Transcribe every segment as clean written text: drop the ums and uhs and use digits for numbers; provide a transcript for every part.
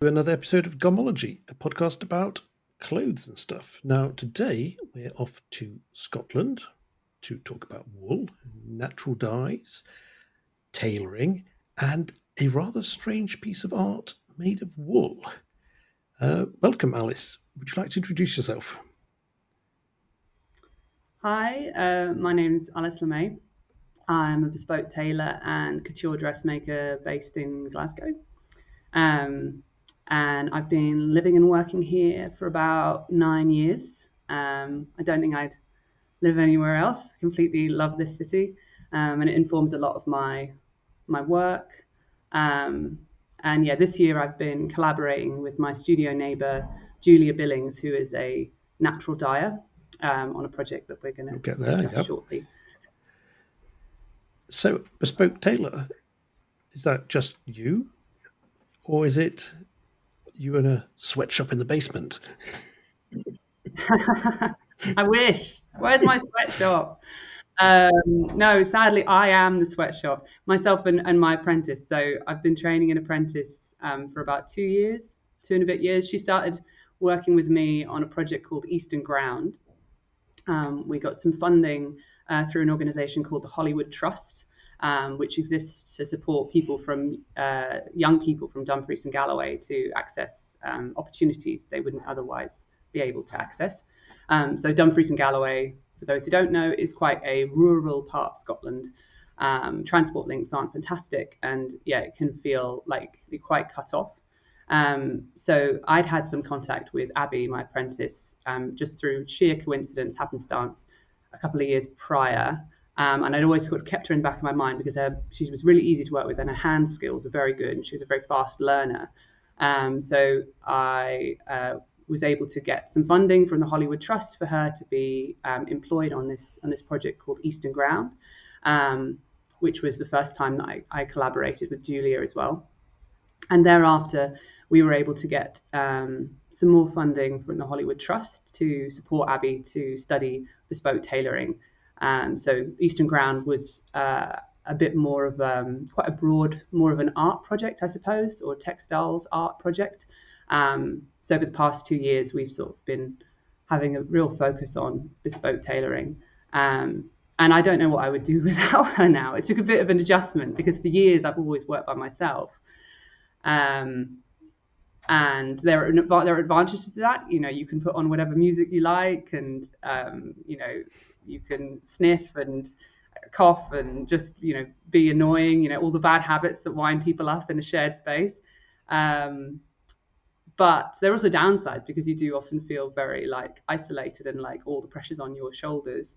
Another episode of Gomology, a podcast about clothes and stuff. Now, today we're off to Scotland to talk about wool, natural dyes, tailoring, and a rather strange piece of art made of wool. Welcome, Alice. Would you like to introduce yourself? Hi, my name is Alis LeMay. I'm a bespoke tailor and couture dressmaker based in Glasgow. Um, and I've been living and working here for about 9 years. I don't think I'd live anywhere else. I completely love this city, and it informs a lot of my work. Um, and yeah, this year I've been collaborating with my studio neighbour, Julia Billings, who is a natural dyer, on a project that we're going to discuss shortly. So, bespoke tailor, is that just you? Or is it you in a sweatshop in the basement? I wish. Where's my sweatshop? No, sadly, I am the sweatshop, myself and my apprentice. So I've been training an apprentice for about 2 years, 2.5 years. She started working with me on a project called Eastern Ground. We got some funding through an organisation called the Hollywood Trust, which exists to support people from young people from Dumfries and Galloway to access opportunities they wouldn't otherwise be able to access. So Dumfries and Galloway, for those who don't know, is quite a rural part of Scotland. Transport links aren't fantastic, and yeah, it can feel like you're quite cut off. So I'd had some contact with Abby, my apprentice, just through sheer coincidence, happenstance, a couple of years prior. And I'd always sort of kept her in the back of my mind because she was really easy to work with and her hand skills were very good and she was a very fast learner. So I was able to get some funding from the Hollywood Trust for her to be employed on this project called Eastern Ground, which was the first time that I collaborated with Julia as well. And thereafter, we were able to get some more funding from the Hollywood Trust to support Abby to study bespoke tailoring. So Eastern Ground was a bit more of quite a broad, more of an art project, I suppose, or textiles art project. So over the past 2 years, we've sort of been having a real focus on bespoke tailoring. And I don't know what I would do without her now. It took a bit of an adjustment because for years I've always worked by myself. And there are advantages to that. You know, you can put on whatever music you like, and you know, you can sniff and cough and just, you know, be annoying. You know, all the bad habits that wind people up in a shared space. But there are also downsides because you do often feel very like isolated and like all the pressure's on your shoulders.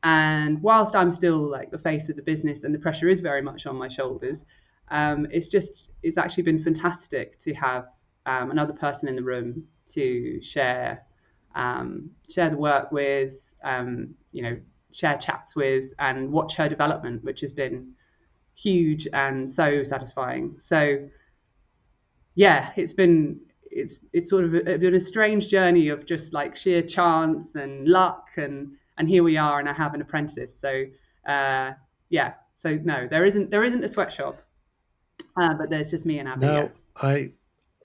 And whilst I'm still like the face of the business and the pressure is very much on my shoulders, it's actually been fantastic to have another person in the room to share the work with, you know, share chats with and watch her development, which has been huge and so satisfying. So yeah, it's sort of been a strange journey of just like sheer chance and luck, and here we are, and I have an apprentice. So yeah, so no, there isn't a sweatshop, but there's just me and Abby. Now,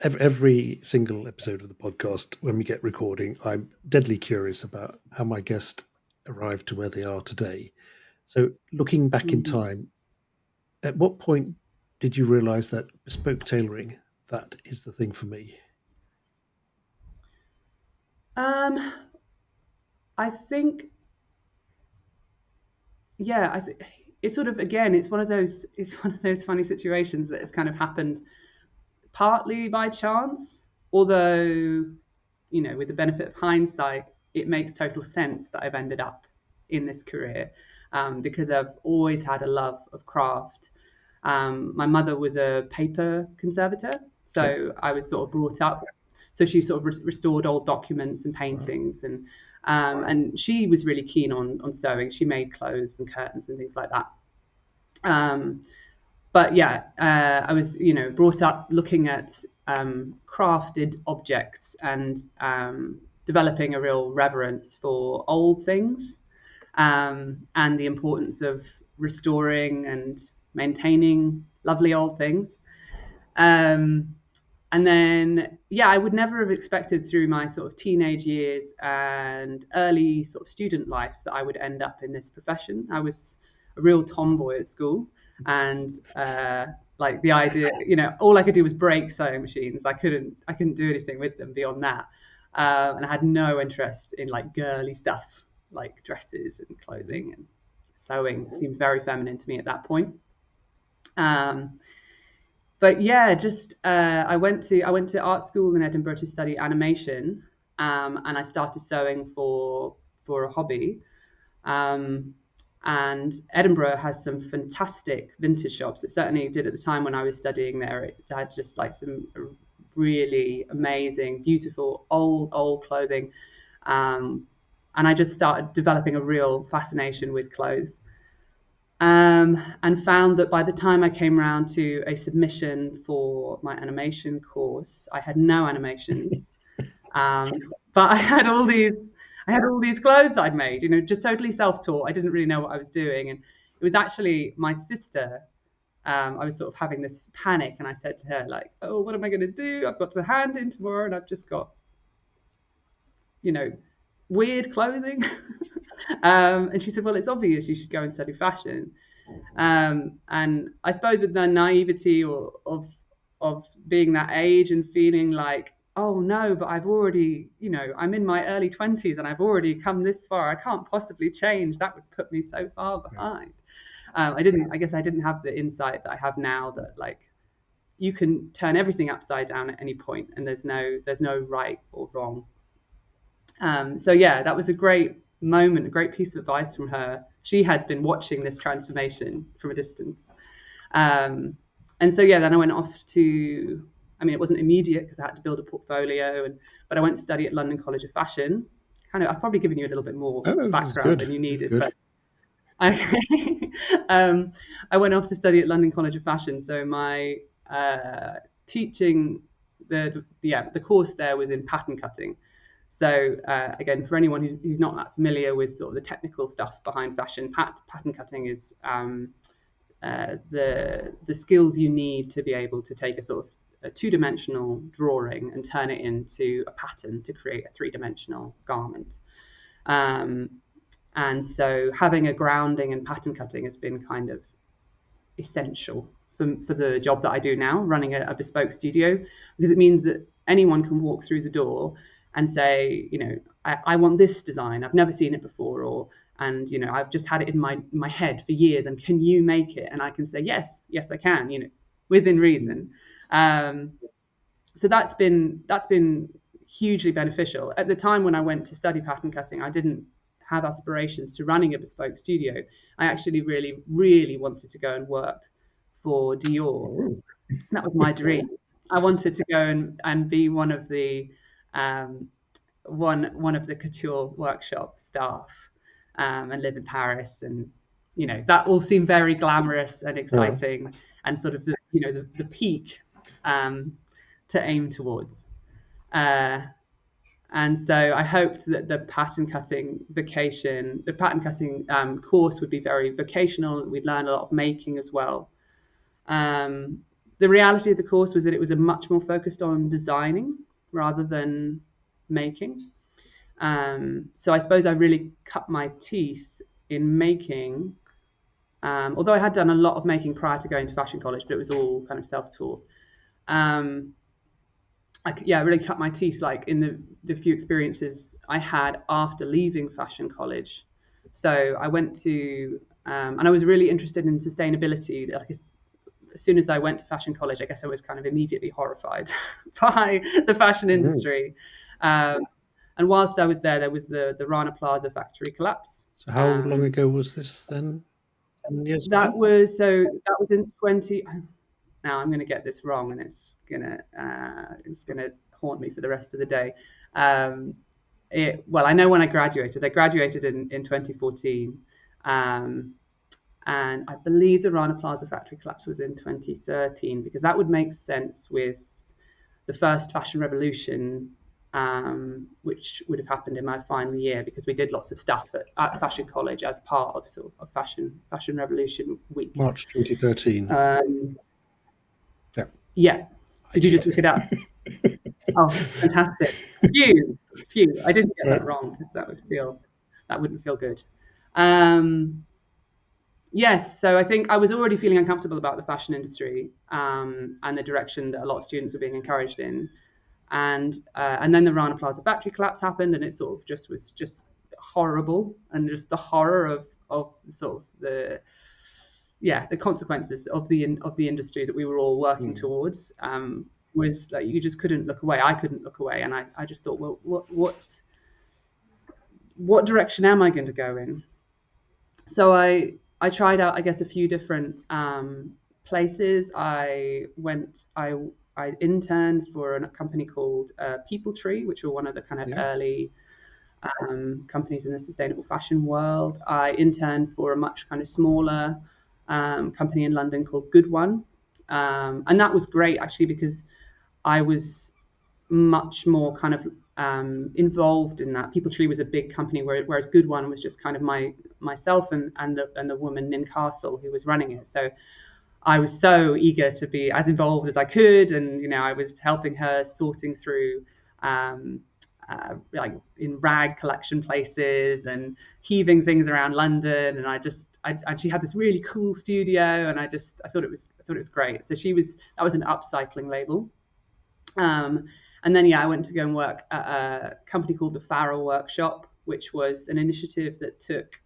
every single episode of the podcast, when we get recording, I'm deadly curious about how my guest arrived to where they are today. So looking back in time, at what point did you realize that bespoke tailoring, that is the thing for me? I think, yeah, it's sort of, again, it's one of those funny situations that has kind of happened partly by chance, although, you know, with the benefit of hindsight, it makes total sense that I've ended up in this career, because I've always had a love of craft. My mother was a paper conservator, so I was sort of brought up. So she sort of restored old documents and paintings, and she was really keen on sewing. She made clothes and curtains and things like that. But yeah, I was, you know, brought up looking at crafted objects and developing a real reverence for old things, and the importance of restoring and maintaining lovely old things. And then, yeah, I would never have expected through my sort of teenage years and early sort of student life that I would end up in this profession. I was a real tomboy at school, and like the idea, all I could do was break sewing machines. I couldn't do anything with them beyond that, and I had no interest in like girly stuff like dresses and clothing, and sewing seemed very feminine to me at that point. But yeah, just I went to art school in Edinburgh to study animation, and I started sewing for a hobby. And Edinburgh has some fantastic vintage shops. It certainly did at the time when I was studying there. It had just like some really amazing, beautiful old clothing, and I just started developing a real fascination with clothes. And found that by the time I came around to a submission for my animation course, I had no animations, but I had all these clothes I'd made, just totally self-taught. I didn't really know what I was doing, and it was actually my sister. I was sort of having this panic, and I said to her, like, "Oh, what am I going to do? I've got to hand in tomorrow, and I've just got, weird clothing." And she said, "Well, it's obvious you should go and study fashion." And I suppose with the naivety of being that age and feeling like, oh no, but I've already, I'm in my early 20s and I've already come this far. I can't possibly change. That would put me so far behind. I guess I didn't have the insight that I have now, that like you can turn everything upside down at any point and there's no right or wrong. So yeah, that was a great moment, a great piece of advice from her. She had been watching this transformation from a distance. And so, yeah, then I went off to, it wasn't immediate because I had to build a portfolio, but I went to study at London College of Fashion. I've probably given you a little bit more background than you needed, but I went off to study at London College of Fashion. So my teaching, the course there was in pattern cutting. So again, for anyone who's not that familiar with sort of the technical stuff behind fashion, pattern cutting is the skills you need to be able to take a sort of a two-dimensional drawing and turn it into a pattern to create a three-dimensional garment. And so having a grounding in pattern cutting has been kind of essential for the job that I do now, running a bespoke studio, because it means that anyone can walk through the door and say, I want this design. I've never seen it before, and I've just had it in my head for years, and can you make it? And I can say, yes, I can, within reason. So that's been hugely beneficial. At the time when I went to study pattern cutting, I didn't have aspirations to running a bespoke studio. I actually really, really wanted to go and work for Dior. That was my dream. I wanted to go and be one of the one of the couture workshop staff, and live in Paris, and that all seemed very glamorous and exciting, and sort of the peak to aim towards. And so I hoped that the pattern cutting course would be very vocational. We'd learn a lot of making as well. The reality of the course was that it was a much more focused on designing rather than making. So I suppose I really cut my teeth in making, although I had done a lot of making prior to going to fashion college, but it was all kind of self-taught. I really cut my teeth like in the few experiences I had after leaving fashion college. So I went to, and I was really interested in sustainability. Like, as soon as I went to fashion college, I guess I was kind of immediately horrified by the fashion industry. And whilst I was there was the Rana Plaza factory collapse. So how long ago was this then? 10 years ago? That was in 20. Now I'm going to get this wrong, and it's gonna haunt me for the rest of the day. Well, I know when I graduated. I graduated in 2014, and I believe the Rana Plaza factory collapse was in 2013, because that would make sense with the first fashion revolution, which would have happened in my final year, because we did lots of stuff at fashion college as part of sort of fashion revolution week. March 2013. Yeah. Did you just look it up? Oh, fantastic. Phew. I didn't get that wrong, because that wouldn't feel good. Yes, so I think I was already feeling uncomfortable about the fashion industry, and the direction that a lot of students were being encouraged in. And then the Rana Plaza factory collapse happened, and it sort of was just horrible, and just the horror of sort of the consequences of the industry that we were all working towards, was like you just couldn't look away. I couldn't look away, and I just thought, well, what direction am I going to go in? So I tried out, I guess, a few different places. I interned for a company called People Tree, which were one of the kind of early companies in the sustainable fashion world. I interned for a much kind of smaller company in London called Good One, and that was great actually, because I was much more kind of involved in that. People Tree was a big company, whereas Good One was just kind of myself and the woman Nin Castle who was running it. So I was so eager to be as involved as I could, and I was helping her sorting through like in rag collection places and heaving things around London, and she had this really cool studio, and I thought it was great. So that was an upcycling label. And then I went to go and work at a company called the Farrer Workshop, which was an initiative that took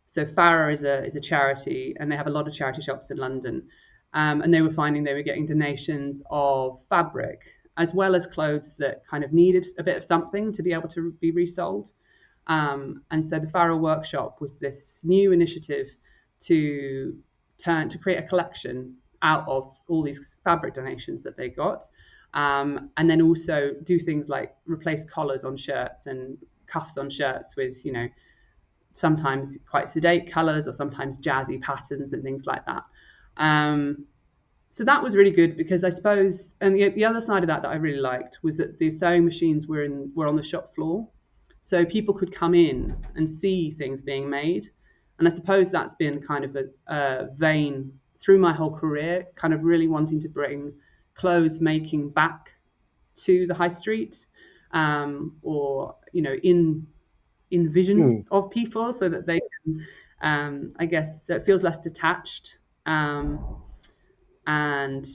so Farrer is a charity, and they have a lot of charity shops in London, and they were finding they were getting donations of fabric as well as clothes that kind of needed a bit of something to be able to be resold. And so the Farrer Workshop was this new initiative to create a collection out of all these fabric donations that they got, and then also do things like replace collars on shirts and cuffs on shirts with sometimes quite sedate colors or sometimes jazzy patterns and things like that. So that was really good, because I suppose, and the other side of that I really liked was that the sewing machines were on the shop floor, so people could come in and see things being made. And I suppose that's been kind of a vein through my whole career, kind of really wanting to bring clothes making back to the high street, or in vision of people, so that they can, I guess, so it feels less detached, and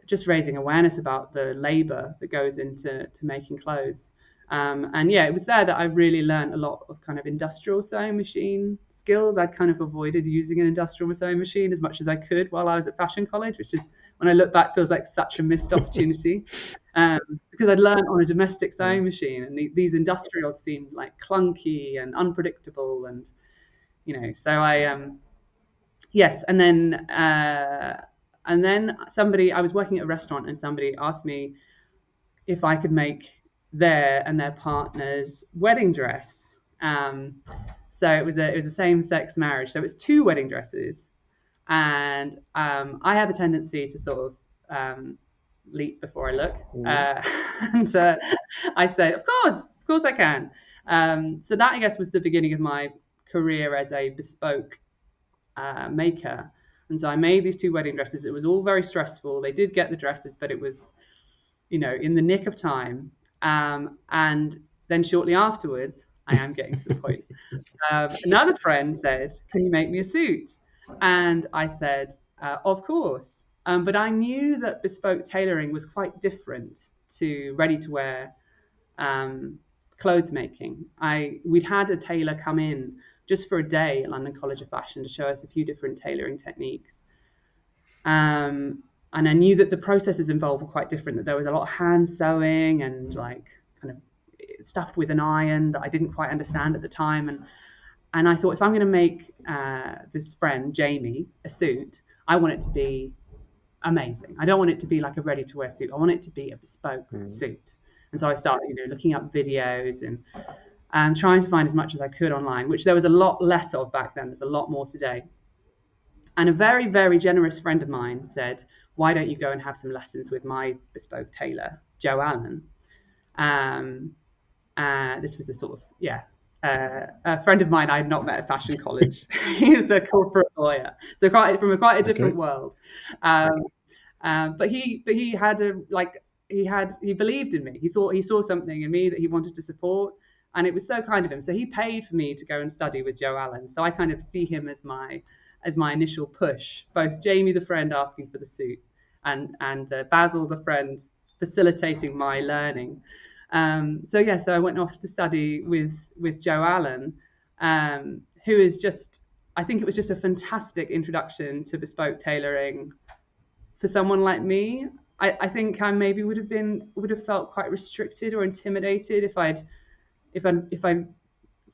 just raising awareness about the labor that goes into making clothes. And it was there that I really learned a lot of kind of industrial sewing machine skills. I'd kind of avoided using an industrial sewing machine as much as I could while I was at fashion college, which is, when I look back, feels like such a missed opportunity, because I'd learned on a domestic sewing machine, and these industrials seemed like clunky and unpredictable, and so I yes, and then I was working at a restaurant, and somebody asked me if I could make their and their partner's wedding dress. So it was a same-sex marriage, so it was 2 wedding dresses, and I have a tendency to sort of leap before I look, and I say, of course I can. So that, I guess, was the beginning of my career as a bespoke maker. And so I made these 2 wedding dresses. It was all very stressful. They did get the dresses, but it was, in the nick of time. And then shortly afterwards, I am getting to the point. Another friend said, "Can you make me a suit?" And I said, "Of course." But I knew that bespoke tailoring was quite different to ready-to-wear clothes making. We'd had a tailor come in just for a day at London College of Fashion to show us a few different tailoring techniques. And I knew that the processes involved were quite different, that there was a lot of hand sewing and like kind of stuffed with an iron that I didn't quite understand at the time. And I thought, if I'm going to make this friend, Jamie, a suit, I want it to be amazing. I don't want it to be like a ready-to-wear suit. I want it to be a bespoke suit. And so I started, looking up videos and trying to find as much as I could online, which there was a lot less of back then. There's a lot more today. And a very, very generous friend of mine said, "Why don't you go and have some lessons with my bespoke tailor, Joe Allen?" This was a sort of, a friend of mine I had not met at fashion college. He's a corporate lawyer, so from quite a different world. But he had he believed in me. He saw something in me that he wanted to support, and it was so kind of him. So he paid for me to go and study with Joe Allen. So I kind of see him as my initial push. Both Jamie, the friend, asking for the suit, and Basil, the friend, facilitating my learning. So I went off to study with Joe Allen, who is just, I think it was just a fantastic introduction to bespoke tailoring for someone like me. I think I maybe would have felt quite restricted or intimidated if I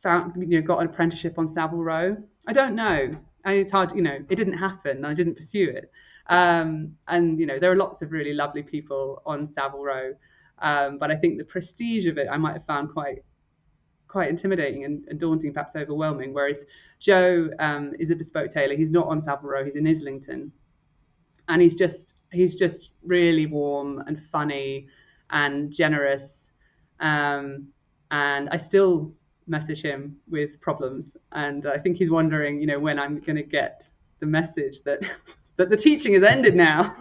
found, got an apprenticeship on Savile Row. I don't know. It's hard, it didn't happen. I didn't pursue it. And there are lots of really lovely people on Savile Row, but I think the prestige of it I might have found quite intimidating and daunting, perhaps overwhelming. Whereas Joe is a bespoke tailor. He's not on Savile Row. He's in Islington, and he's just really warm and funny and generous. And I still message him with problems, and I think he's wondering, when I'm going to get the message that that the teaching has ended now.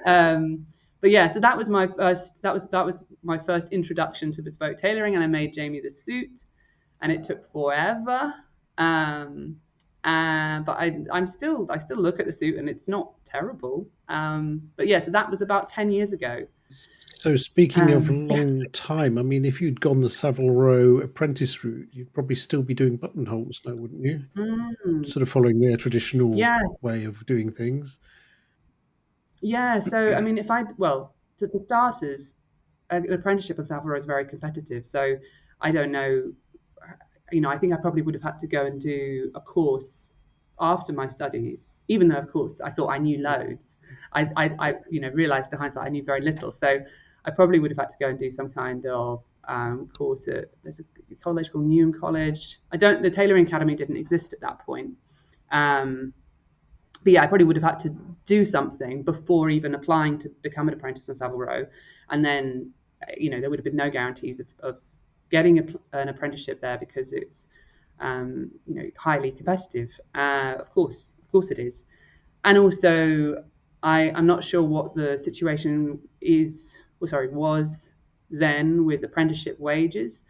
So that was my first introduction to bespoke tailoring, and I made Jamie the suit, and it took forever. But I still look at the suit, and it's not terrible. So that was about 10 years ago. So speaking of long time, I mean, if you'd gone the Savile Row apprentice route, you'd probably still be doing buttonholes now, wouldn't you? Sort of following their traditional way of doing things. Yeah. So I mean, for starters, an apprenticeship on Savile Row is very competitive. So I don't know. I think I probably would have had to go and do a course after my studies, even though, of course, I thought I knew loads. I realized in hindsight I knew very little. So I probably would have had to go and do some kind of course there's a college called Newnham College. The Tailoring Academy didn't exist at that point. But I probably would have had to do something before even applying to become an apprentice on Savile Row. And then, there would have been no guarantees of getting an apprenticeship there, because it's, highly competitive. Of course it is. And also, I'm not sure what the situation was then with apprenticeship wages.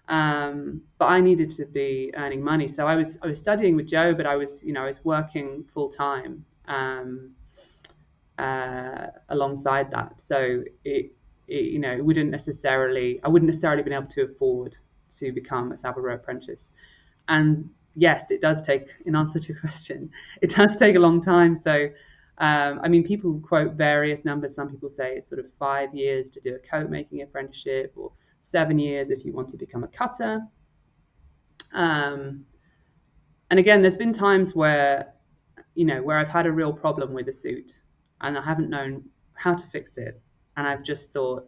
But I needed to be earning money, so I was studying with Joe, but I was working full time alongside that. So I wouldn't necessarily been able to afford to become a Savile Row apprentice. And yes, it does take, in answer to your question, it does take a long time. So people quote various numbers. Some people say it's sort of 5 years to do a coat making apprenticeship, or 7 years if you want to become a cutter. And again, there's been times where I've had a real problem with a suit and I haven't known how to fix it. And I've just thought,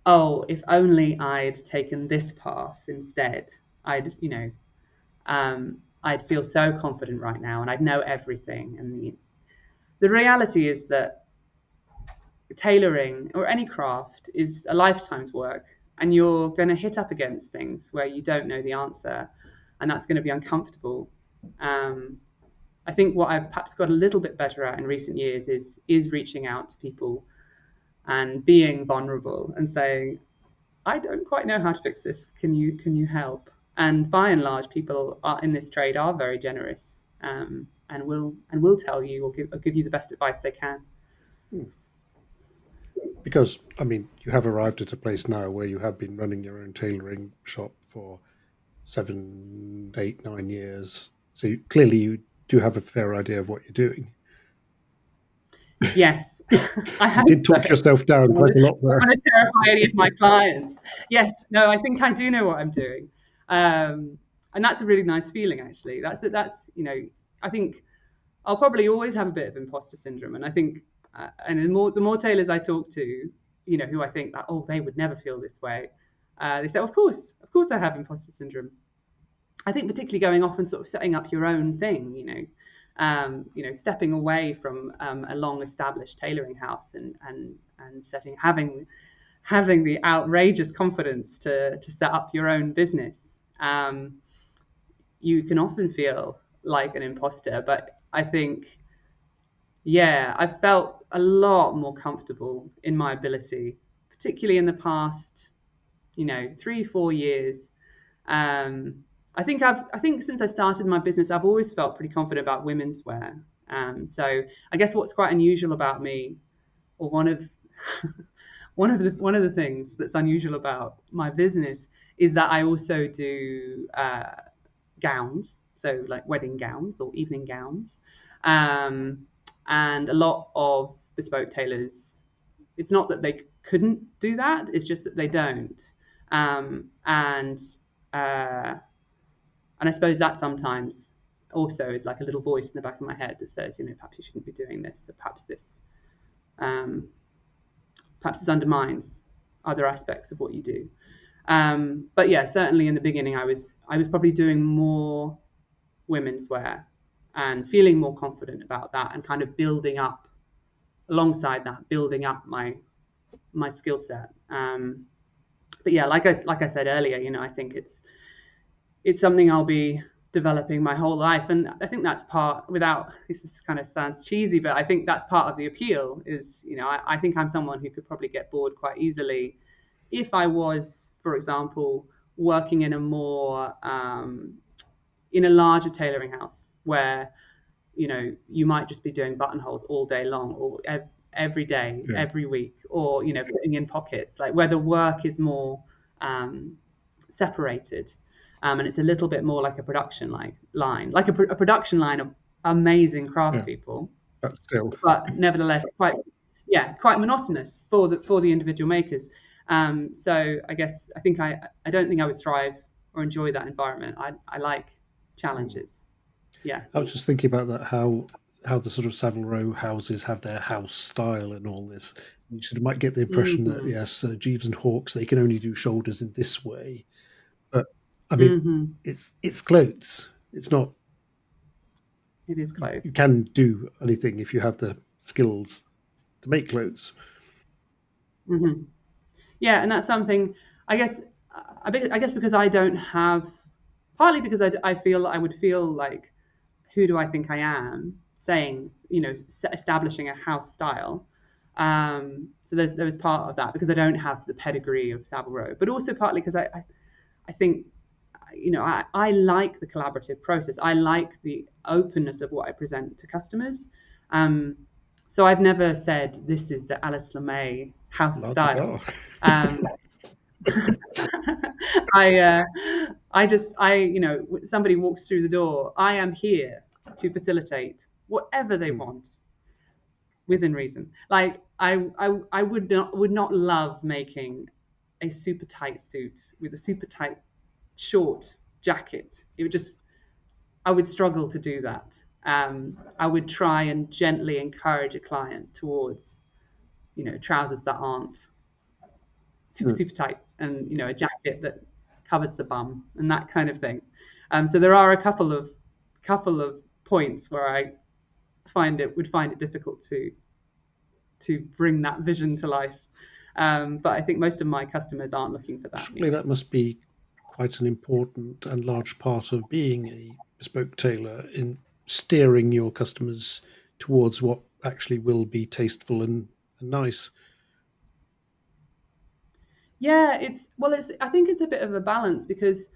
oh, if only I'd taken this path instead, I'd feel so confident right now and I'd know everything. And the reality is that tailoring or any craft is a lifetime's work, and you're going to hit up against things where you don't know the answer, and that's going to be uncomfortable. I think what I've perhaps got a little bit better at in recent years is reaching out to people and being vulnerable and saying, I don't quite know how to fix this. Can you help? And by and large, people in this trade are very generous, and will tell you or give you the best advice they can. Because, I mean, you have arrived at a place now where you have been running your own tailoring shop for 7, 8, 9 years. So clearly you do have a fair idea of what you're doing. Yes. You did talk yourself down quite a lot there. I want to terrify any of my clients. Yes, no, I think I do know what I'm doing. And that's a really nice feeling, actually. That's I think I'll probably always have a bit of imposter syndrome. And I think, and the more tailors I talk to, who I think that, oh, they would never feel this way. They say, of course I have imposter syndrome. I think particularly going off and sort of setting up your own thing, stepping away from a long established tailoring house and having the outrageous confidence to set up your own business. You can often feel like an imposter, but I think Yeah, I've felt a lot more comfortable in my ability, particularly in the past, 3, 4 years. I think since I started my business, I've always felt pretty confident about women's wear. So I guess what's quite unusual about me, or one of one of the things that's unusual about my business, is that I also do gowns, so like wedding gowns or evening gowns, um, and a lot of bespoke tailors. It's not that they couldn't do that; it's just that they don't. Um, and uh, and I suppose that sometimes also is like a little voice in the back of my head that says, perhaps you shouldn't be doing this, or um, perhaps this undermines other aspects of what you do. But yeah, certainly in the beginning, I was probably doing more women's wear and feeling more confident about that, and kind of building up alongside that, building up my skill set. But yeah, like I said earlier, I think it's something I'll be developing my whole life, and I think that's part, without, this kind of sounds cheesy, but I think that's part of the appeal is, I think I'm someone who could probably get bored quite easily if I was, for example, working in a more in a larger tailoring house where you might just be doing buttonholes all day long, or every day, Yeah. every week, or putting in pockets, like where the work is more separated, and it's a little bit more like a production line, like a production line of amazing craftspeople, But still, but nevertheless quite monotonous for the individual makers. So I don't think I would thrive or enjoy that environment. I like challenges. Yeah. I was just thinking about that, how the sort of Savile Row houses have their house style and all this. You sort of might get the impression that Hmm. yes, Jeeves and Hawkes, they can only do shoulders in this way, but I mean, Hmm. it's clothes. It's not. It is You clothes. can do anything if you have the skills to make clothes. Hmm. Yeah, and that's something, I guess. I guess because I don't have, partly because I feel I would feel like, who do I think I am saying, establishing a house style. So there was part of that because I don't have the pedigree of Savile Row, but also partly because I think, I like the collaborative process. I like the openness of what I present to customers. Um, so I've never said this is the Alis LeMay house La di da. style. Um, I somebody walks through the door, I am here to facilitate whatever they Hmm. want within reason. Like I would not love making a super tight suit with a super tight short jacket. It would just, I would struggle to do that. I would try and gently encourage a client towards, trousers that aren't super Hmm. super tight, and a jacket that covers the bum and that kind of thing. So there are a couple of points where I would find it difficult to bring that vision to life. But I think most of my customers aren't looking for that Surely yet. that must be quite an important and large part of being a bespoke tailor, in steering your customers towards what actually will be tasteful and nice. Yeah, it's I think it's a bit of a balance because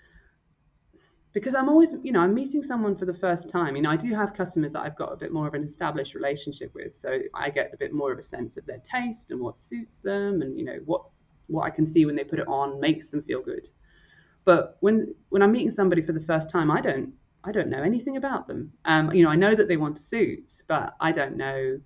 I'm always, I'm meeting someone for the first time. I do have customers that I've got a bit more of an established relationship with, so I get a bit more of a sense of their taste and what suits them, and what I can see when they put it on makes them feel good. But when I'm meeting somebody for the first time, I don't know anything about them. I know that they want a suit, but I don't know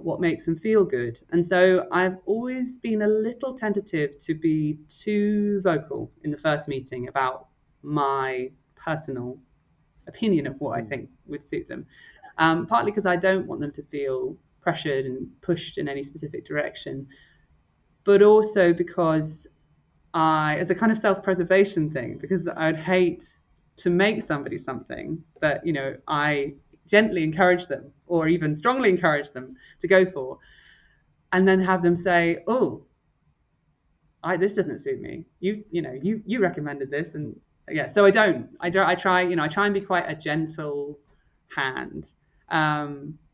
what makes them feel good. And so I've always been a little tentative to be too vocal in the first meeting about my personal opinion of what I Hmm. think would suit them. Partly because I don't want them to feel pressured and pushed in any specific direction, but also because as a kind of self-preservation thing, because I'd hate to make somebody something that I gently encourage them or even strongly encourage them to go for, and then have them say, "Oh, this doesn't suit me. You recommended this," and yeah. So I try and be quite a gentle hand.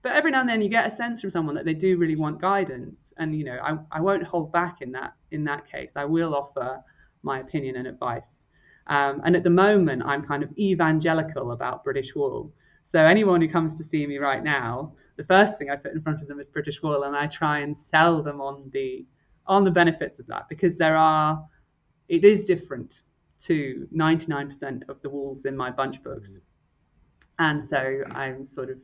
but every now and then you get a sense from someone that they do really want guidance, and I won't hold back in that case. I will offer my opinion and advice. And at the moment, I'm kind of evangelical about British wool. So anyone who comes to see me right now, the first thing I put in front of them is British wool, and I try and sell them on the benefits of that, because it is different to 99% of the wools in my bunch books. And so I'm sort of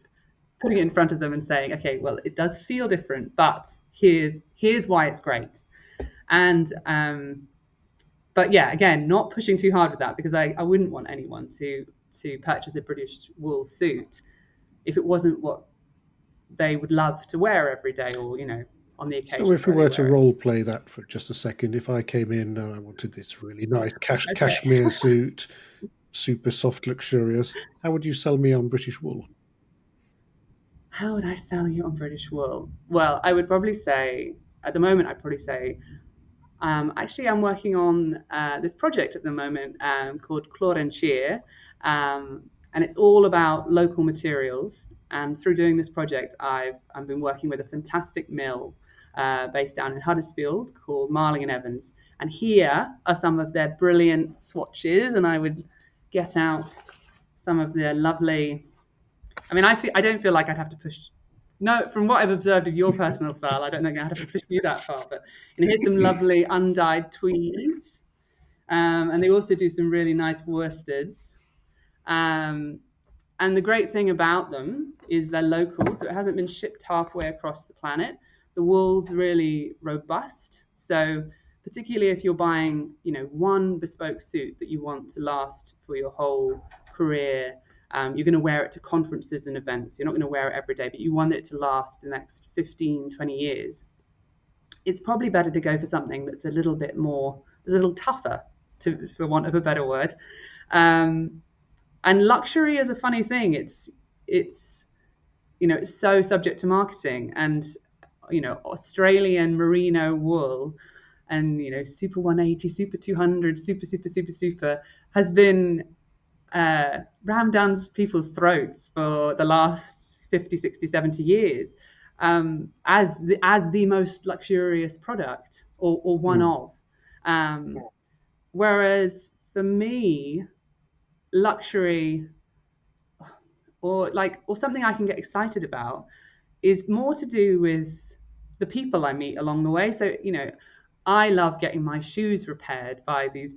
putting it in front of them and saying, okay, well, it does feel different, but here's why it's great. And but yeah, again, not pushing too hard with that, because I wouldn't want anyone to purchase a British wool suit if it wasn't what they would love to wear every day, or on the occasion. So if we were to role play that for just a second, if I came in and I wanted this really nice cashmere suit, super soft, luxurious, how would you sell me on British wool? How would I sell you on British wool? Well, I would probably say, at the moment, I'd probably say, actually, I'm working on this project at the moment called Clor and Shear, and it's all about local materials. And through doing this project, I've been working with a fantastic mill based down in Huddersfield called Marling and Evans. And here are some of their brilliant swatches, and I would get out some of their lovely. I mean, I don't feel like I'd have to push. No, from what I've observed of your personal style, I don't think I'd have to push you that far. But here's some lovely undyed tweeds, and they also do some really nice worsteds. And the great thing about them is they're local, so it hasn't been shipped halfway across the planet. The wool's really robust, so particularly if you're buying, one bespoke suit that you want to last for your whole career. You're going to wear it to conferences and events. You're not going to wear it every day, but you want it to last the next 15, 20 years. It's probably better to go for something that's a little bit more, a little tougher, for want of a better word. And luxury is a funny thing. It's so subject to marketing, and Australian merino wool and super 180, super 200, super has been rammed down people's throats for the last 50, 60, 70 years as the most luxurious product, or one of. Whereas for me, luxury or something I can get excited about is more to do with the people I meet along the way. So I love getting my shoes repaired by these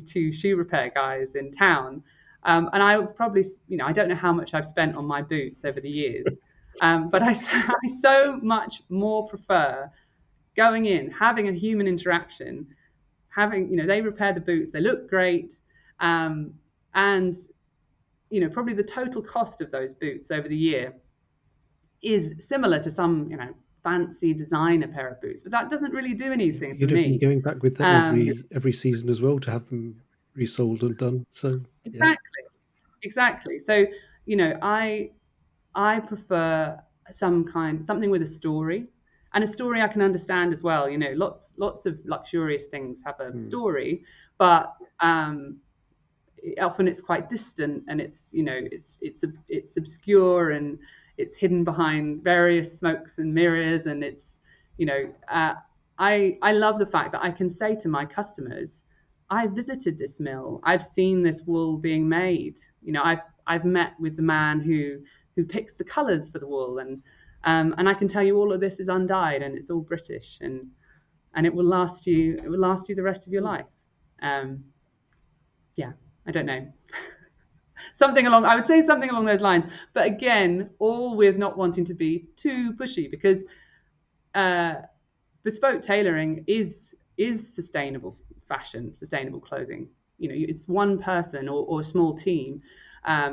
two shoe repair guys in town. And I probably, I don't know how much I've spent on my boots over the years, but I so much more prefer going in, having a human interaction, they repair the boots, they look great, and probably the total cost of those boots over the year is similar to some, fancy designer pair of boots, but that doesn't really do anything for me. You'd be going back with them every season as well to have them resold and done. So exactly. So I prefer something with a story, and a story I can understand as well. Lots of luxurious things have a story, but often it's quite distant, and it's obscure, and it's hidden behind various smokes and mirrors, and it's I love the fact that I can say to my customers, I visited this mill, I've seen this wool being made, I've met with the man who picks the colors for the wool, and I can tell you all of this is undyed and it's all British, and it will last you the rest of your life. I don't know. I would say something along those lines, but again, all with not wanting to be too pushy, because bespoke tailoring is sustainable fashion, sustainable clothing. It's one person or a small team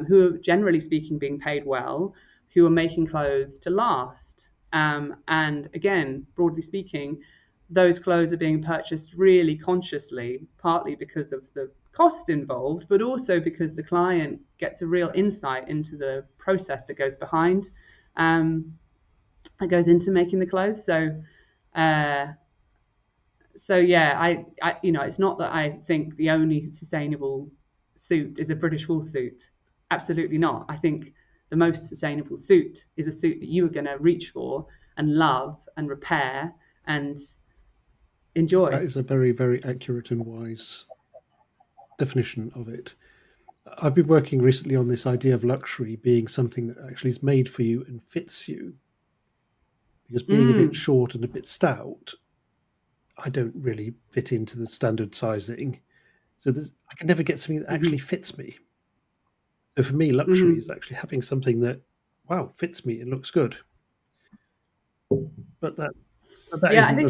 who are, generally speaking, being paid well, who are making clothes to last. And again, broadly speaking, those clothes are being purchased really consciously, partly because of the cost involved, but also because the client gets a real insight into the process that goes behind, that goes into making the clothes. So yeah, I it's not that I think the only sustainable suit is a British wool suit. Absolutely not. I think the most sustainable suit is a suit that you are going to reach for and love and repair and enjoy. That is a very, very accurate and wise definition of it. I've been working recently on this idea of luxury being something that actually is made for you and fits you. Because being a bit short and a bit stout, I don't really fit into the standard sizing. So I can never get something that actually fits me. So for me, luxury is actually having something that, wow, fits me and looks good. But that isn't the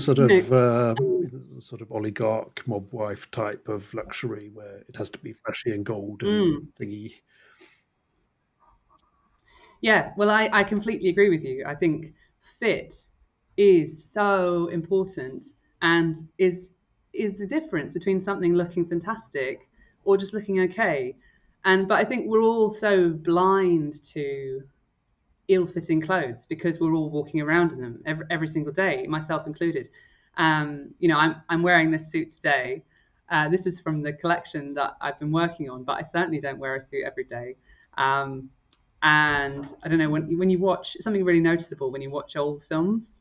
sort of oligarch mob wife type of luxury where it has to be flashy and gold and thingy. Yeah, well, I completely agree with you. I think fit is so important and is the difference between something looking fantastic or just looking okay. But I think we're all so blind to ill-fitting clothes because we're all walking around in them every single day, myself included. I'm wearing this suit today. This is from the collection that I've been working on, but I certainly don't wear a suit every day. And I don't know, when you watch something really noticeable when you watch old films.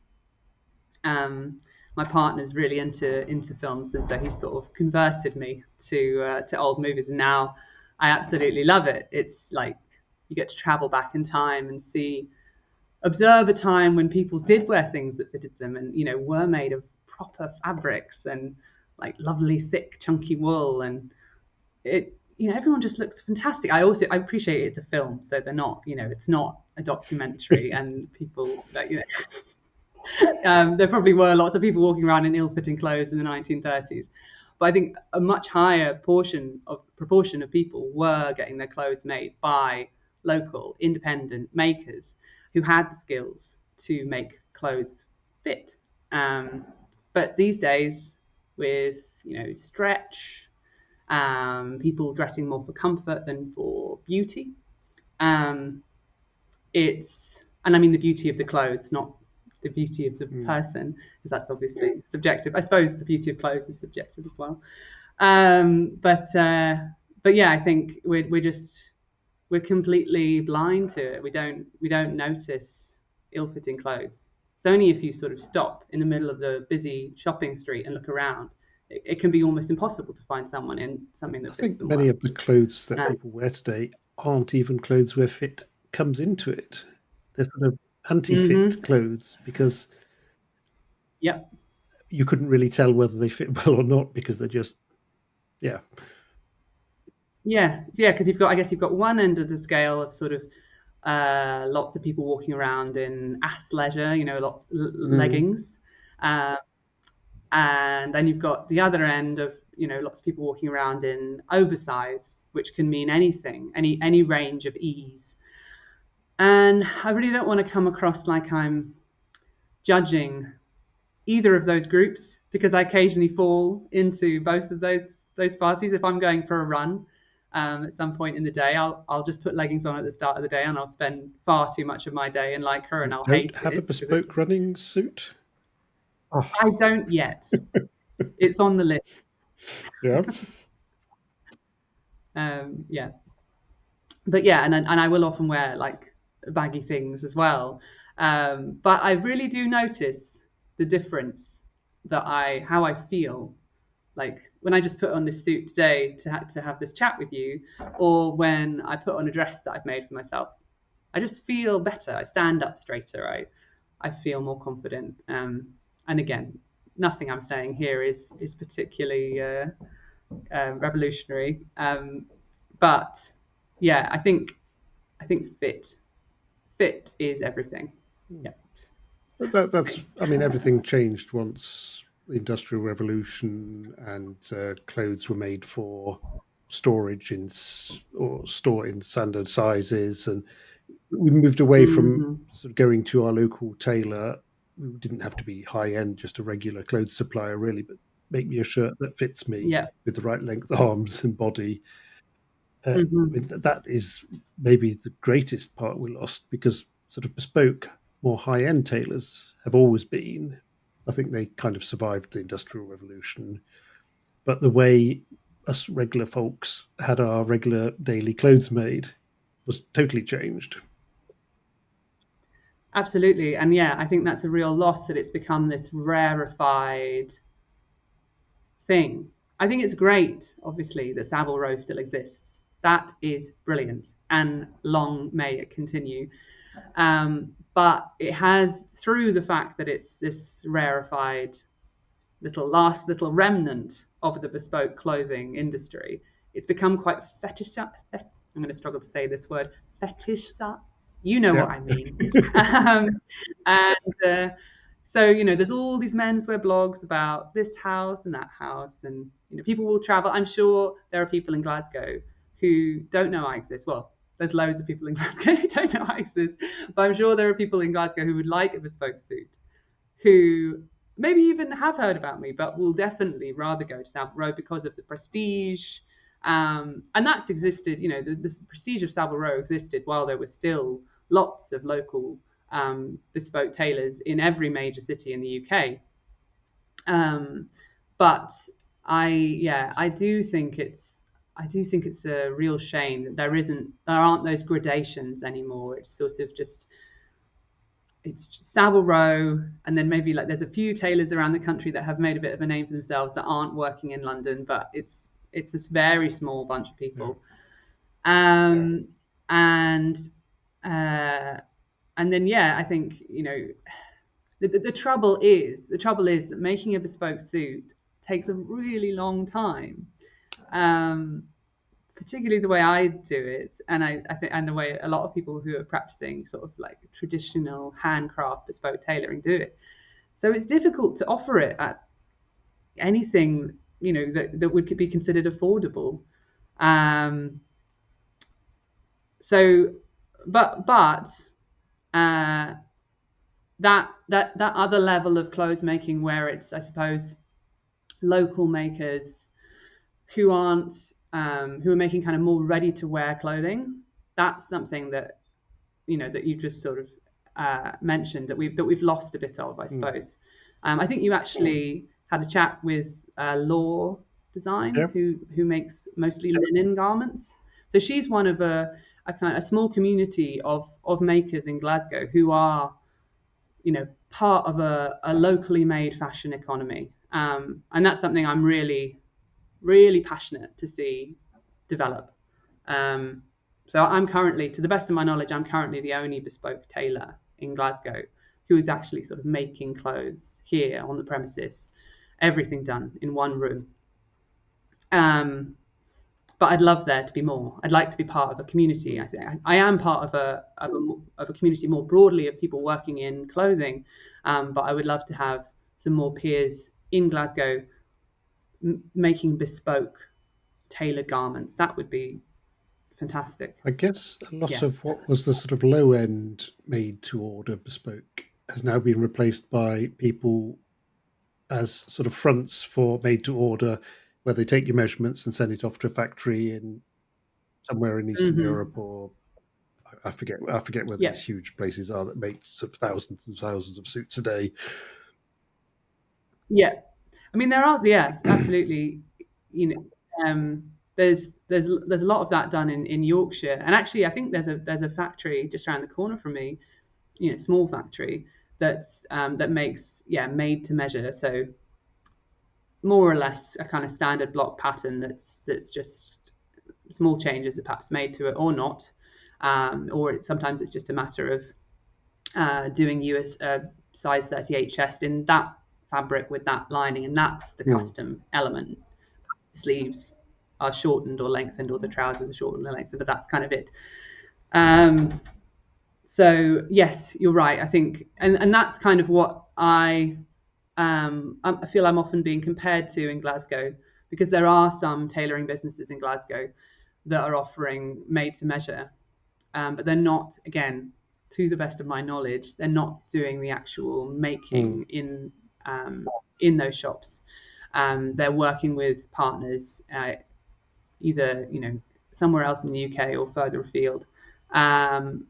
My partner's really into films, and so he's sort of converted me to old movies, and now I absolutely love it. It's like you get to travel back in time and observe a time when people did wear things that fitted them, and were made of proper fabrics and like lovely thick chunky wool, and everyone just looks fantastic. I appreciate it's a film, so they're not, it's not a documentary, and people like, there probably were lots of people walking around in ill-fitting clothes in the 1930s, but I think a much higher proportion of people were getting their clothes made by local independent makers who had the skills to make clothes fit. But these days, with stretch, people dressing more for comfort than for beauty. And I mean the beauty of the clothes, not the beauty of the person, because that's obviously subjective. I suppose the beauty of clothes is subjective as well. But yeah, I think we're completely blind to it. We don't notice ill-fitting clothes. It's only if you sort of stop in the middle of the busy shopping street and look around, it can be almost impossible to find someone in something that fits them well. I think many of the clothes that people wear today aren't even clothes where fit comes into it. They're sort of anti-fit clothes because you couldn't really tell whether they fit well or not because they're just because I guess you've got one end of the scale of sort of lots of people walking around in athleisure, lots leggings, and then you've got the other end of lots of people walking around in oversized, which can mean anything, any range of ease. And I really don't want to come across like I'm judging either of those groups, because I occasionally fall into both of those parties. If I'm going for a run at some point in the day, I'll just put leggings on at the start of the day, and I'll spend far too much of my day in Lycra, and I'll hate it. Don't have a bespoke running suit? Oh. I don't yet. It's on the list. Yeah. Yeah. But yeah, and I will often wear like baggy things as well. But I really do notice the difference how I feel, like when I just put on this suit today to have this chat with you, or when I put on a dress that I've made for myself. I just feel better. I stand up straighter. I feel more confident. And again, nothing I'm saying here is particularly revolutionary. But yeah, I think fit is everything. Yeah. But everything changed once the Industrial Revolution and clothes were made for storage or store in standard sizes, and we moved away from sort of going to our local tailor. We didn't have to be high end, just a regular clothes supplier, really, but make me a shirt that fits me with the right length arms and body. That is maybe the greatest part we lost, because sort of bespoke, more high-end tailors have always been. I think they kind of survived the Industrial Revolution, but the way us regular folks had our regular daily clothes made was totally changed. Absolutely. And yeah, I think that's a real loss, that it's become this rarefied thing. I think it's great, obviously, that Savile Row still exists. That is brilliant, and long may it continue. But it has, through the fact that it's this rarefied little remnant of the bespoke clothing industry, it's become quite fetish. I'm going to struggle to say this word, fetish. You know what I mean. And so, there's all these menswear blogs about this house and that house, and people will travel. I'm sure there are people in Glasgow who don't know I exist. Well, there's loads of people in Glasgow who don't know I exist, but I'm sure there are people in Glasgow who would like a bespoke suit, who maybe even have heard about me, but will definitely rather go to Savile Row because of the prestige. And that's existed, the prestige of Savile Row existed while there were still lots of local bespoke tailors in every major city in the UK. But I do think it's a real shame that there aren't those gradations anymore. It's sort of just, it's Savile Row, and then maybe like there's a few tailors around the country that have made a bit of a name for themselves that aren't working in London, but it's this very small bunch of people. And then I think the trouble is that making a bespoke suit takes a really long time, particularly the way I do it, and I think, and the way a lot of people who are practicing sort of like traditional handcraft bespoke tailoring do it. So it's difficult to offer it at anything that would be considered affordable. That other level of clothes making, where it's, I suppose, local makers who are making kind of more ready to wear clothing, that's something that that you just sort of mentioned that we've lost a bit of, I suppose. I think you actually had a chat with Law Design, who makes mostly linen garments. So she's one of a small community of makers in Glasgow who are part of a locally made fashion economy, and that's something I'm really, really passionate to see develop. So I'm currently, to the best of my knowledge, I'm currently the only bespoke tailor in Glasgow who is actually sort of making clothes here on the premises, everything done in one room. But I'd love there to be more. I'd like to be part of a community. I think I am part of a community more broadly of people working in clothing, but I would love to have some more peers in Glasgow making bespoke tailored garments. That would be fantastic. I guess a lot of what was the sort of low end made to order bespoke has now been replaced by people as sort of fronts for made to order, where they take your measurements and send it off to a factory in somewhere in Eastern Europe, or I forget where these huge places are that make sort of thousands and thousands of suits a day. Yeah, I mean there are, absolutely. There's a lot of that done in Yorkshire, and actually I think there's a factory just around the corner from me, small factory that's that makes made to measure, so more or less a kind of standard block pattern that's just small changes are perhaps made to it or not, or sometimes it's just a matter of doing US size 38 chest in that fabric with that lining, and that's the custom element. The sleeves are shortened or lengthened, or the trousers are shortened or lengthened, but that's kind of it. So yes, you're right. I think, and that's kind of what I feel I'm often being compared to in Glasgow, because there are some tailoring businesses in Glasgow that are offering made to measure, but they're not, again, to the best of my knowledge, they're not doing the actual making in those shops. They're working with partners, either somewhere else in the UK or further afield, and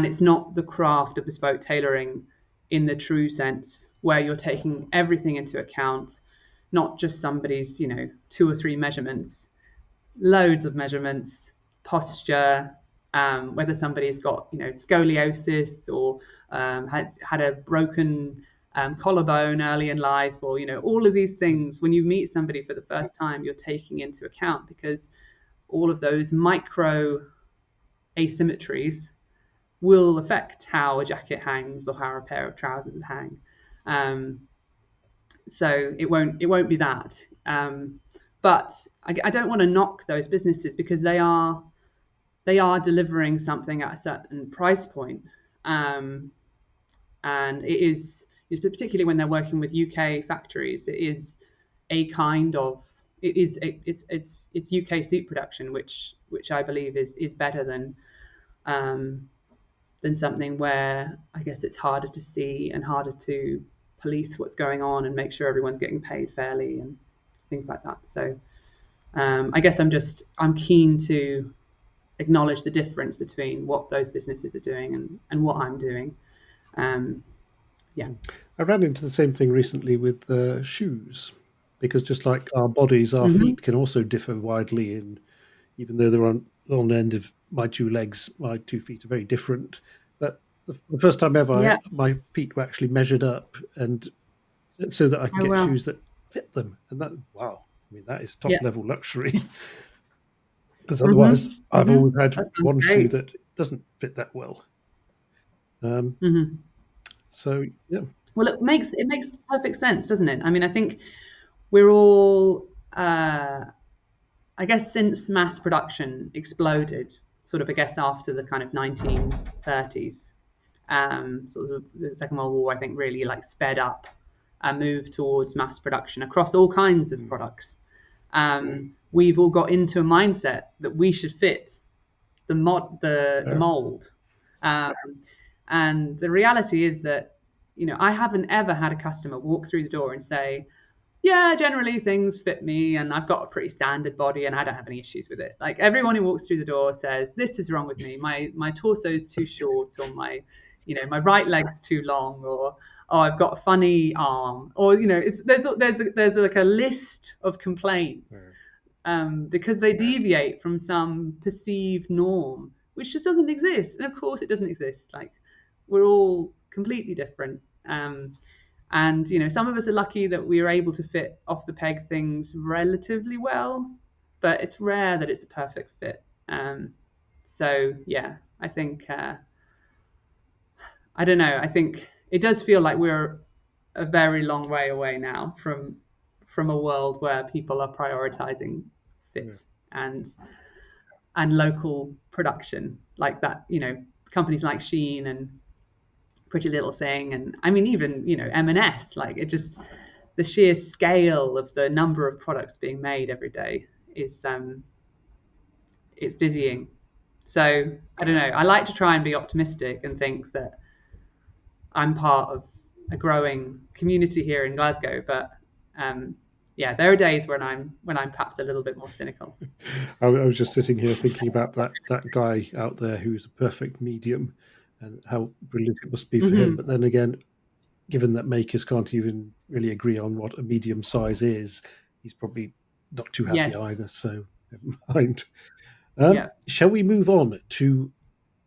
it's not the craft of bespoke tailoring in the true sense, where you're taking everything into account, not just somebody's 2 or 3 measurements, loads of measurements, posture, whether somebody's got scoliosis or had a broken collarbone early in life, or all of these things. When you meet somebody for the first time, you're taking into account, because all of those micro asymmetries will affect how a jacket hangs or how a pair of trousers hang. So it won't be that. But I don't want to knock those businesses, because they are delivering something at a certain price point. And it is, particularly when they're working with UK factories, it is a kind of, it's UK suit production, which I believe is better than something where I guess it's harder to see and harder to police what's going on and make sure everyone's getting paid fairly and things like that. So I guess I'm keen to acknowledge the difference between what those businesses are doing and what I'm doing. Yeah. I ran into the same thing recently with shoes, because just like our bodies, our feet can also differ widely, and even though they're on the end of my two legs, my 2 feet are very different. But the first time ever, my feet were actually measured up, and so that I can get shoes that fit them. And that, wow, I mean, that is top level luxury. Because otherwise, I've always had one shoe that doesn't fit that well. So yeah. Well, it makes perfect sense, doesn't it? I mean, I think we're all, I guess, since mass production exploded, sort of, I guess, after the kind of 1930s, sort of the Second World War, I think, really like sped up a move towards mass production across all kinds of products. We've all got into a mindset that we should fit the mold. And the reality is that, I haven't ever had a customer walk through the door and say, yeah, generally things fit me and I've got a pretty standard body and I don't have any issues with it. Like, everyone who walks through the door says, this is wrong with me. My torso is too short, or my right leg's too long, or I've got a funny arm, or there's like a list of complaints because they deviate from some perceived norm, which just doesn't exist. And of course it doesn't exist. Like, we're all completely different. And some of us are lucky that we are able to fit off the peg things relatively well, but it's rare that it's a perfect fit. So yeah, I think I don't know. I think it does feel like we're a very long way away now from a world where people are prioritizing fit and local production like that. Companies like Shein and Pretty Little Thing, and I mean even M&S, like, it just, the sheer scale of the number of products being made every day is it's dizzying. So I don't know, I like to try and be optimistic and think that I'm part of a growing community here in Glasgow, but yeah, there are days when I'm perhaps a little bit more cynical. I was just sitting here thinking about that guy out there who's a perfect medium, and how brilliant it must be for him. But then again, given that makers can't even really agree on what a medium size is, he's probably not too happy either. So never mind. Shall we move on to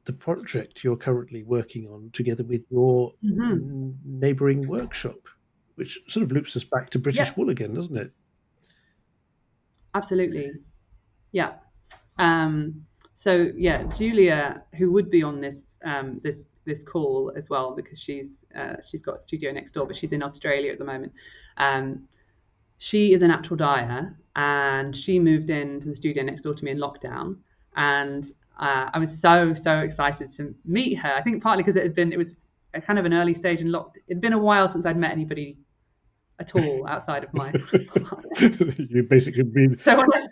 the project you're currently working on together with your neighbouring workshop, which sort of loops us back to British wool again, doesn't it? Absolutely. Yeah. So yeah, Julia, who would be on this this call as well, because she's got a studio next door, but she's in Australia at the moment. She is a natural dyer, and she moved into the studio next door to me in lockdown, and I was so excited to meet her. I think partly because it was a kind of an early stage in it'd been a while since I'd met anybody at all outside of my You've basically been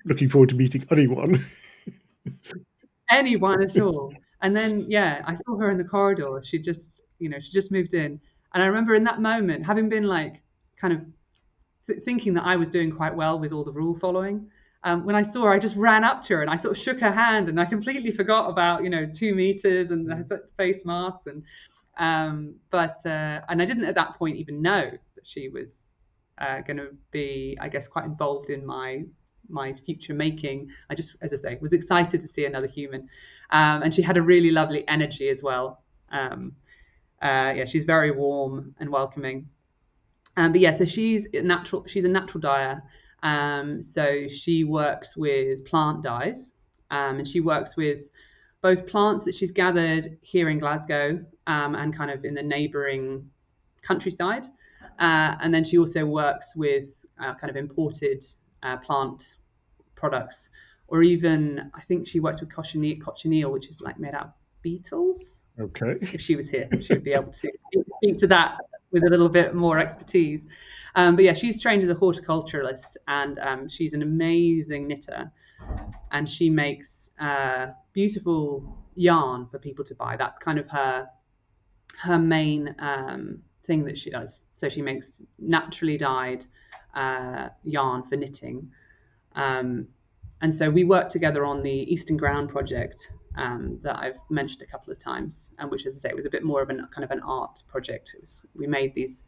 looking forward to meeting anyone at all. And then I saw her in the corridor. She just moved in, and I remember in that moment having been like kind of thinking that I was doing quite well with all the rule following. When I saw her, I just ran up to her and I sort of shook her hand, and I completely forgot about 2 meters and the face masks, and and I didn't at that point even know that she was going to be, I guess, quite involved in my future making. I just, as I say, was excited to see another human, and she had a really lovely energy as well. Yeah, she's very warm and welcoming. But yeah, so she's a natural dyer. So she works with plant dyes, and she works with both plants that she's gathered here in Glasgow, and kind of in the neighbouring countryside. And then she also works with kind of imported plant products, or even I think she works with cochineal, which is like made out of beetles. Okay. If she was here, she would be able to speak to that with a little bit more expertise. But yeah, she's trained as a horticulturalist, and she's an amazing knitter, and she makes beautiful yarn for people to buy. That's kind of her main thing that she does. So she makes naturally dyed yarn for knitting. And so we worked together on the Eastern Ground project that I've mentioned a couple of times, and which, as I say, was a bit more of an kind of an art project. We made these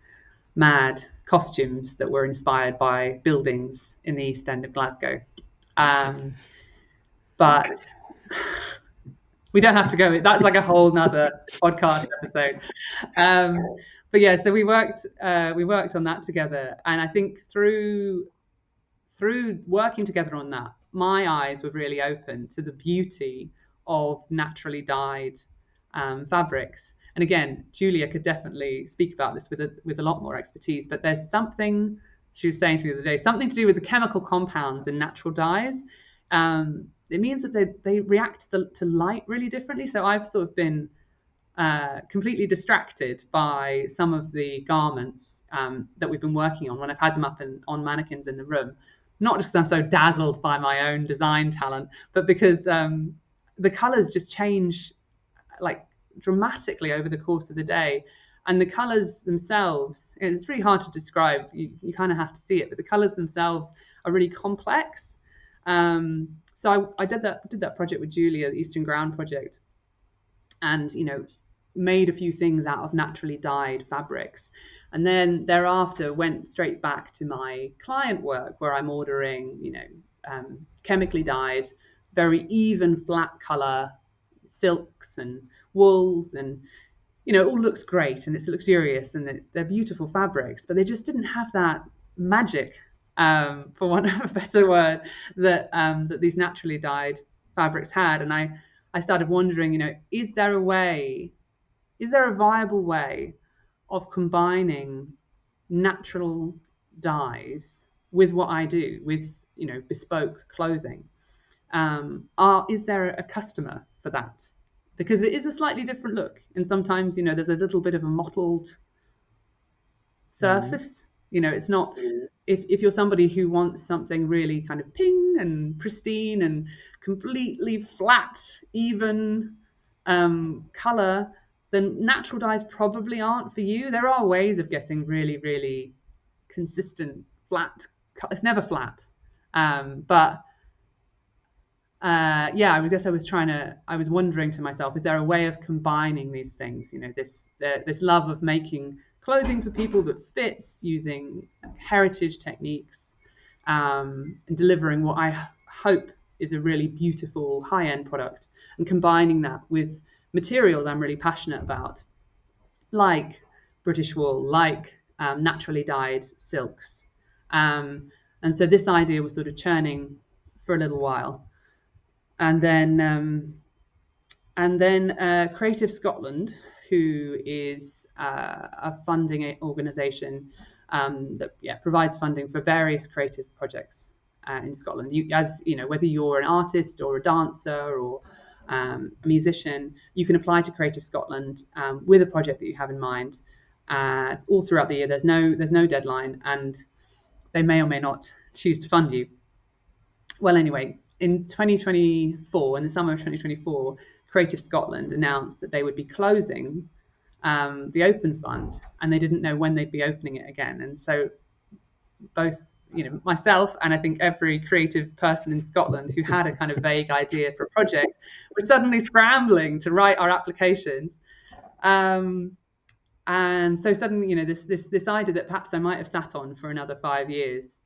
mad costumes that were inspired by buildings in the East End of Glasgow. But we don't have to go. That's like a whole nother podcast episode. But yeah, so we worked on that together, and I think through working together on that, my eyes were really open to the beauty of naturally dyed fabrics. And again, Julia could definitely speak about this with a lot more expertise. But there's something she was saying to me the other day, something to do with the chemical compounds in natural dyes. It means that they react to light really differently. So I've sort of been completely distracted by some of the garments that we've been working on when I've had them up on mannequins in the room. Not just because I'm so dazzled by my own design talent, but because the colours just change like dramatically over the course of the day. And the colours themselves, and it's really hard to describe, you kind of have to see it, but the colours themselves are really complex. So I did that project with Julia, the Eastern Ground project, and made a few things out of naturally dyed fabrics. And then thereafter went straight back to my client work, where I'm ordering, chemically dyed, very even flat color silks and wools, and it all looks great and it's luxurious and they're beautiful fabrics, but they just didn't have that magic, for want of a better word, that these naturally dyed fabrics had. And I started wondering, is there a viable way of combining natural dyes with what I do, with bespoke clothing? Is there a customer for that? Because it is a slightly different look, and sometimes there's a little bit of a mottled surface. It's not, if you're somebody who wants something really kind of ping and pristine and completely flat, even color, then natural dyes probably aren't for you. There are ways of getting really, really consistent flat. It's never flat, but yeah, I guess I was wondering to myself, is there a way of combining these things? This love of making clothing for people that fits using heritage techniques, and delivering what I hope is a really beautiful high-end product, and combining that with materials I'm really passionate about, like British wool, like naturally dyed silks. And so this idea was sort of churning for a little while. And then Creative Scotland, who is a funding organisation that provides funding for various creative projects in Scotland. Whether you're an artist or a dancer or a musician, you can apply to Creative Scotland with a project that you have in mind. All throughout the year, there's no deadline, and they may or may not choose to fund you. Well, anyway, in 2024, in the summer of 2024, Creative Scotland announced that they would be closing the Open Fund, and they didn't know when they'd be opening it again. And so both myself and I think every creative person in Scotland who had a kind of vague idea for a project were suddenly scrambling to write our applications. And so suddenly, this idea that perhaps I might have sat on for another 5 years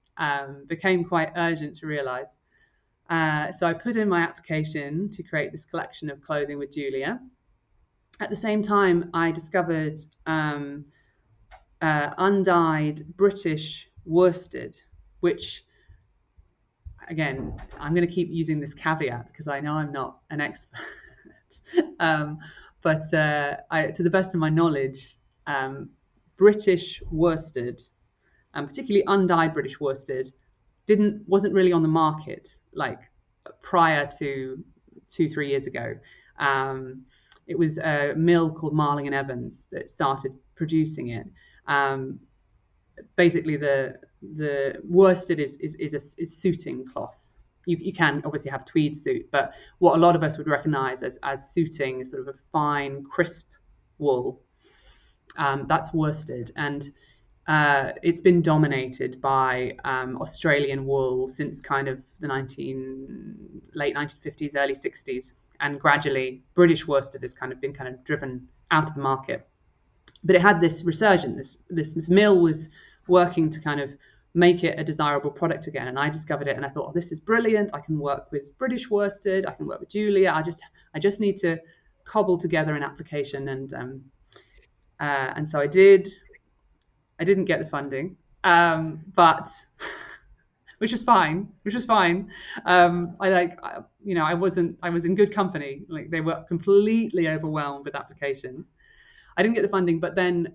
became quite urgent to realise. So I put in my application to create this collection of clothing with Julia. At the same time, I discovered undyed British worsted, which, again, I'm going to keep using this caveat because I know I'm not an expert. But to the best of my knowledge, British worsted, and particularly undyed British worsted, wasn't really on the market like prior to 2-3 years ago. It was a mill called Marling and Evans that started producing it. Basically, the worsted is suiting cloth. You can obviously have tweed suit, but what a lot of us would recognise as suiting is sort of a fine, crisp wool. That's worsted, and it's been dominated by Australian wool since kind of the late 1950s, early 60s, and gradually British worsted has been driven out of the market. But it had this resurgence. This mill was working to kind of make it a desirable product again, and I discovered it, and I thought, oh, this is brilliant. I can work with British worsted. I can work with Julia. I just need to cobble together an application, and so I did. I didn't get the funding, but which was fine. I was in good company. Like, they were completely overwhelmed with applications. I didn't get the funding, but then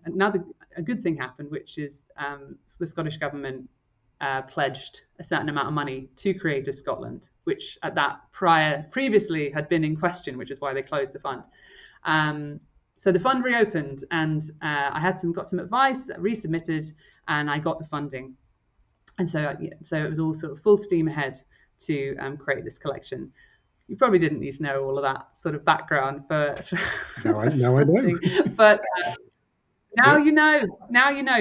a good thing happened, which is the Scottish government pledged a certain amount of money to Creative Scotland, which previously had been in question, which is why they closed the fund. So the fund reopened, and I got some advice, resubmitted, and I got the funding. And so it was all sort of full steam ahead to create this collection. You probably didn't need to know all of that sort of background for now I know. But now you know.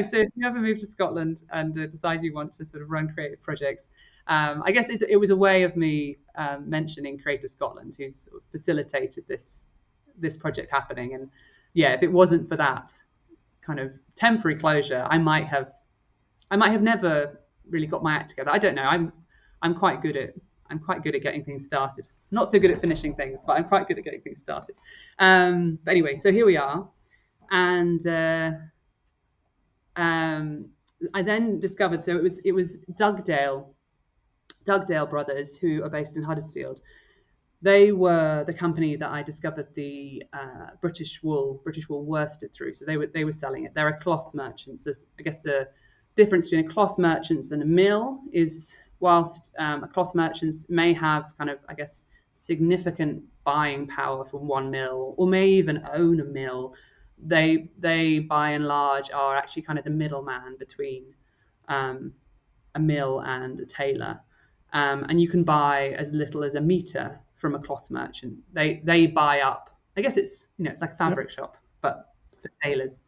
So if you ever move to Scotland and decide you want to sort of run creative projects, I guess it was a way of me mentioning Creative Scotland, who's sort of facilitated this project happening. And yeah, if it wasn't for that kind of temporary closure, I might have never really got my act together. I don't know. I'm quite good at getting things started. Not so good at finishing things, but I'm quite good at getting things started. But anyway, so here we are, and I then discovered. So it was Dugdale Brothers, who are based in Huddersfield. They were the company that I discovered the British wool worsted through. So they were selling it. They're a cloth merchant. So I guess the difference between a cloth merchant and a mill is, whilst a cloth merchant may have kind of, I guess, significant buying power from one mill, or may even own a mill, they by and large are actually kind of the middleman between a mill and a tailor. And you can buy as little as a meter from a cloth merchant. They buy up. I guess it's like a fabric shop, but for tailors.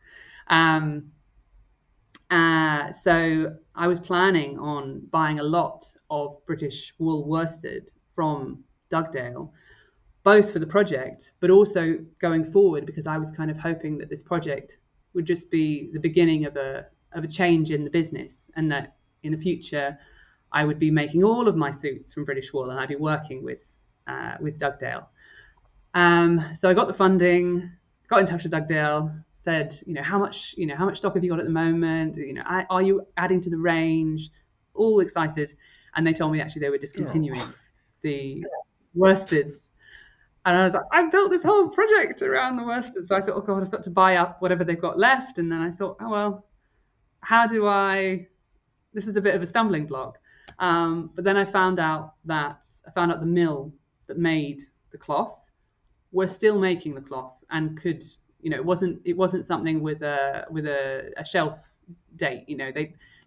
So I was planning on buying a lot of British wool worsted from Dugdale, both for the project, but also going forward, because I was kind of hoping that this project would just be the beginning of a change in the business, and that in the future I would be making all of my suits from British wool, and I'd be working with Dugdale. So I got the funding, got in touch with Dugdale, said, how much stock have you got at the moment? Are you adding to the range? All excited, and they told me actually they were discontinuing the worsteds. And I was like, I built this whole project around the worsteds. So I thought, oh God, I've got to buy up whatever they've got left. And then I thought, oh well, this is a bit of a stumbling block. But then I found out the mill that made the cloth were still making the cloth, and could, it wasn't something with a shelf date.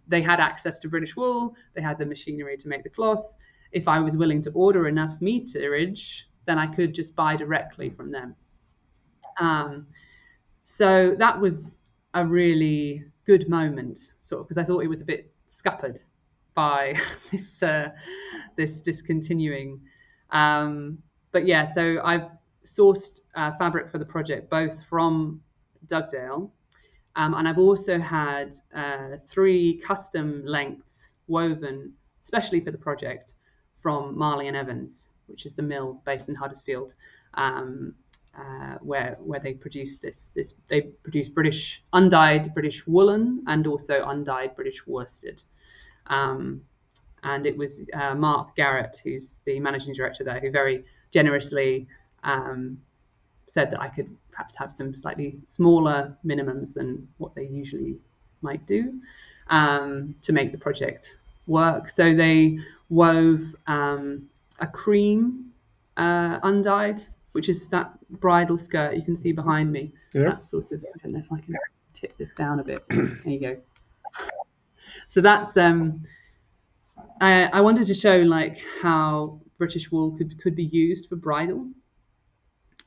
They had access to British wool. They had the machinery to make the cloth. If I was willing to order enough meterage, then I could just buy directly from them. So that was a really good moment, sort of, because I thought it was a bit scuppered by this discontinuing. But yeah, so I've sourced fabric for the project both from Dugdale, and I've also had 3 custom lengths woven especially for the project from Marling and Evans, which is the mill based in Huddersfield. where they produce this. They produce undyed British woolen and also undyed British worsted. And it was Mark Garrett, who's the managing director there, who very generously said that I could perhaps have some slightly smaller minimums than what they usually might do to make the project work. So they wove a cream undyed, which is that bridal skirt you can see behind me. Yeah. That sort of, I don't know if I can tip this down a bit. There you go. So that's I wanted to show like how British wool could be used for bridal.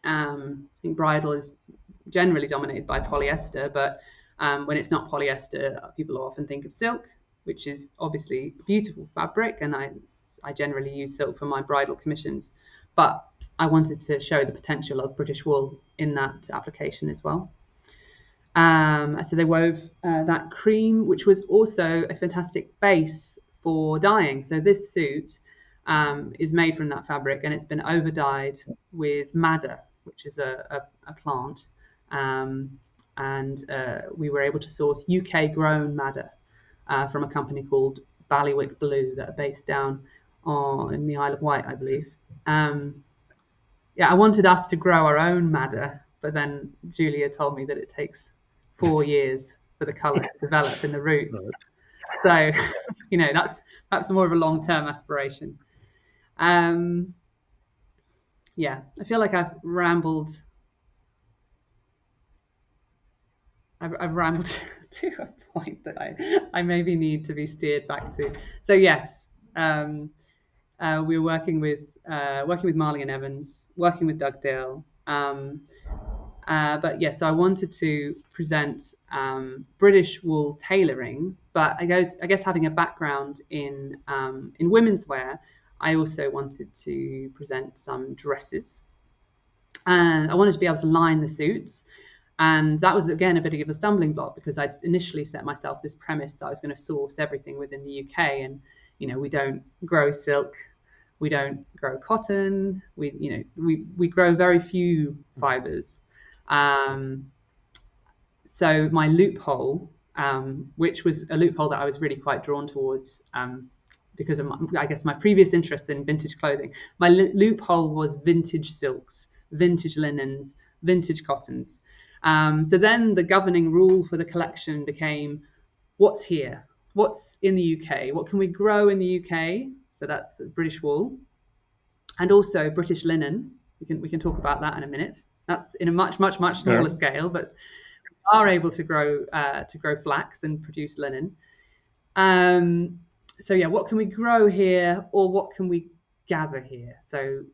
I think bridal is generally dominated by polyester, but when it's not polyester, people often think of silk, which is obviously a beautiful fabric, and I generally use silk for my bridal commissions. But I wanted to show the potential of British wool in that application as well. So they wove that cream, which was also a fantastic base for dyeing. So this suit is made from that fabric, and it's been over dyed with madder, which is a plant. And we were able to source UK grown madder from a company called Ballywick Blue that are based down in the Isle of Wight, I believe. I wanted us to grow our own madder, but then Julia told me that it takes 4 years for the colour to develop in the roots. Right. So, that's perhaps more of a long-term aspiration. I feel like I've rambled. I've rambled to a point that I maybe need to be steered back to. So yes, we're working with Marley and Evans, working with Dugdale. But yes, so I wanted to present British wool tailoring, but I guess having a background in women's wear, I also wanted to present some dresses, and I wanted to be able to line the suits. And that was, again, a bit of a stumbling block because I'd initially set myself this premise that I was going to source everything within the UK. And, we don't grow silk, we don't grow cotton, we grow very few fibers. So my loophole, which was a loophole that I was really quite drawn towards because of, my previous interest in vintage clothing, my loophole was vintage silks, vintage linens, vintage cottons. So then the governing rule for the collection became, what's here? What's in the UK? What can we grow in the UK? So that's British wool, and also British linen. We can talk about that in a minute. That's in a much smaller scale, but we are able to grow flax and produce linen. What can we grow here, or what can we gather here? So,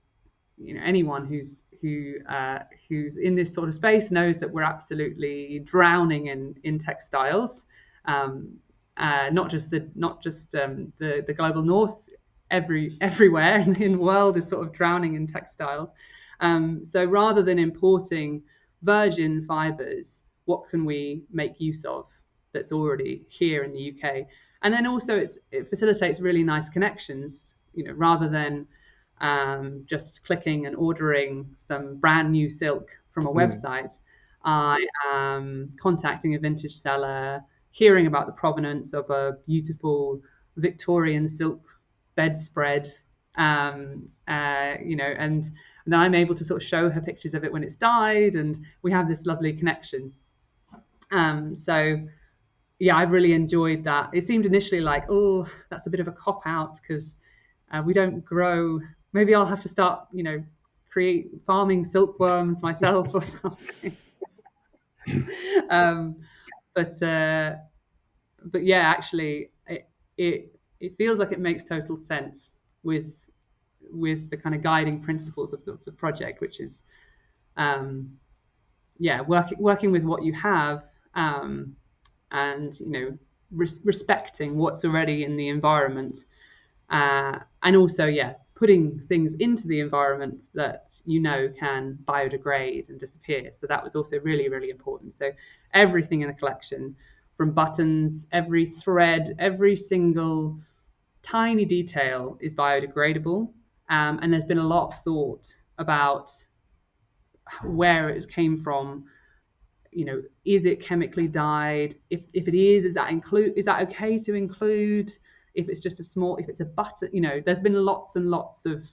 anyone who's in this sort of space knows that we're absolutely drowning in textiles. Not just the global north, everywhere in the world is sort of drowning in textiles. So rather than importing virgin fibers, what can we make use of that's already here in the UK? And then also it facilitates really nice connections, rather than just clicking and ordering some brand new silk from a website. I am contacting a vintage seller, hearing about the provenance of a beautiful Victorian silk bedspread, and then I'm able to sort of show her pictures of it when it's dyed, and we have this lovely connection. I really enjoyed that. It seemed initially like, oh, that's a bit of a cop-out because we don't grow. Maybe I'll have to start, farming silkworms myself or something. But yeah, actually, it feels like it makes total sense with the kind of guiding principles of the project, which is working with what you have, and respecting what's already in the environment, and also putting things into the environment that can biodegrade and disappear. So that was also really, really important. So everything in the collection, from buttons, every thread, every single tiny detail is biodegradable. And there's been a lot of thought about where it came from. Is it chemically dyed? If it is that okay to include? If it's just if it's a button, there's been lots and lots of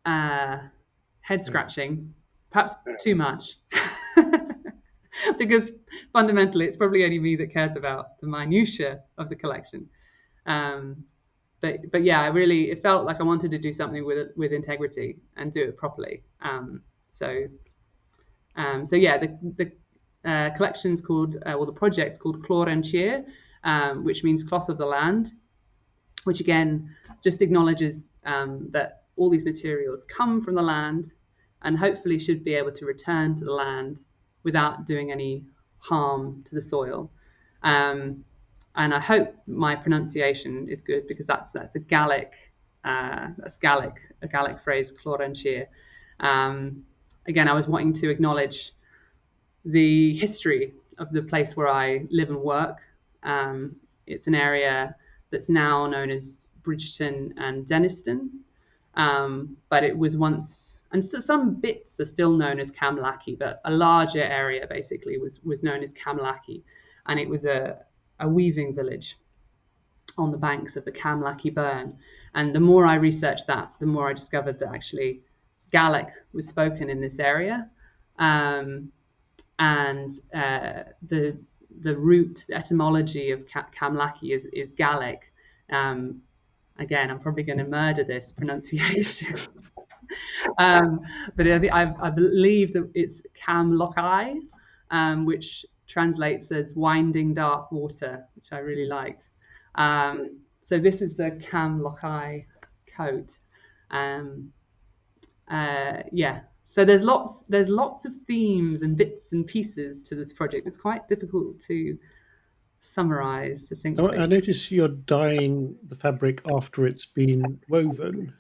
head scratching, perhaps too much, because fundamentally it's probably only me that cares about the minutiae of the collection. But yeah, it felt like I wanted to do something with integrity and do it properly. So yeah, the collection's called, the project's called Clor and Cheer, which means cloth of the land, which again just acknowledges that all these materials come from the land and hopefully should be able to return to the land without doing any harm to the soil. And I hope my pronunciation is good, because that's a Gaelic phrase, Clor and Cheer. Again, I was wanting to acknowledge the history of the place where I live and work. It's an area that's now known as Bridgeton and Denniston, but it was once, and some bits are still known as Camlachie, but a larger area basically was known as Camlachie, and it was a weaving village on the banks of the Camlachie Burn. And the more I researched that, the more I discovered that actually Gaelic was spoken in this area. And the root, the etymology of Camlachie is Gaelic. Again, I'm probably going to murder this pronunciation. But I believe that it's Camlachie, which translates as winding dark water, which I really liked. So this is the Camlachie coat. Yeah. So there's lots of themes and bits and pieces to this project. It's quite difficult to summarize succinctly. I notice you're dyeing the fabric after it's been woven.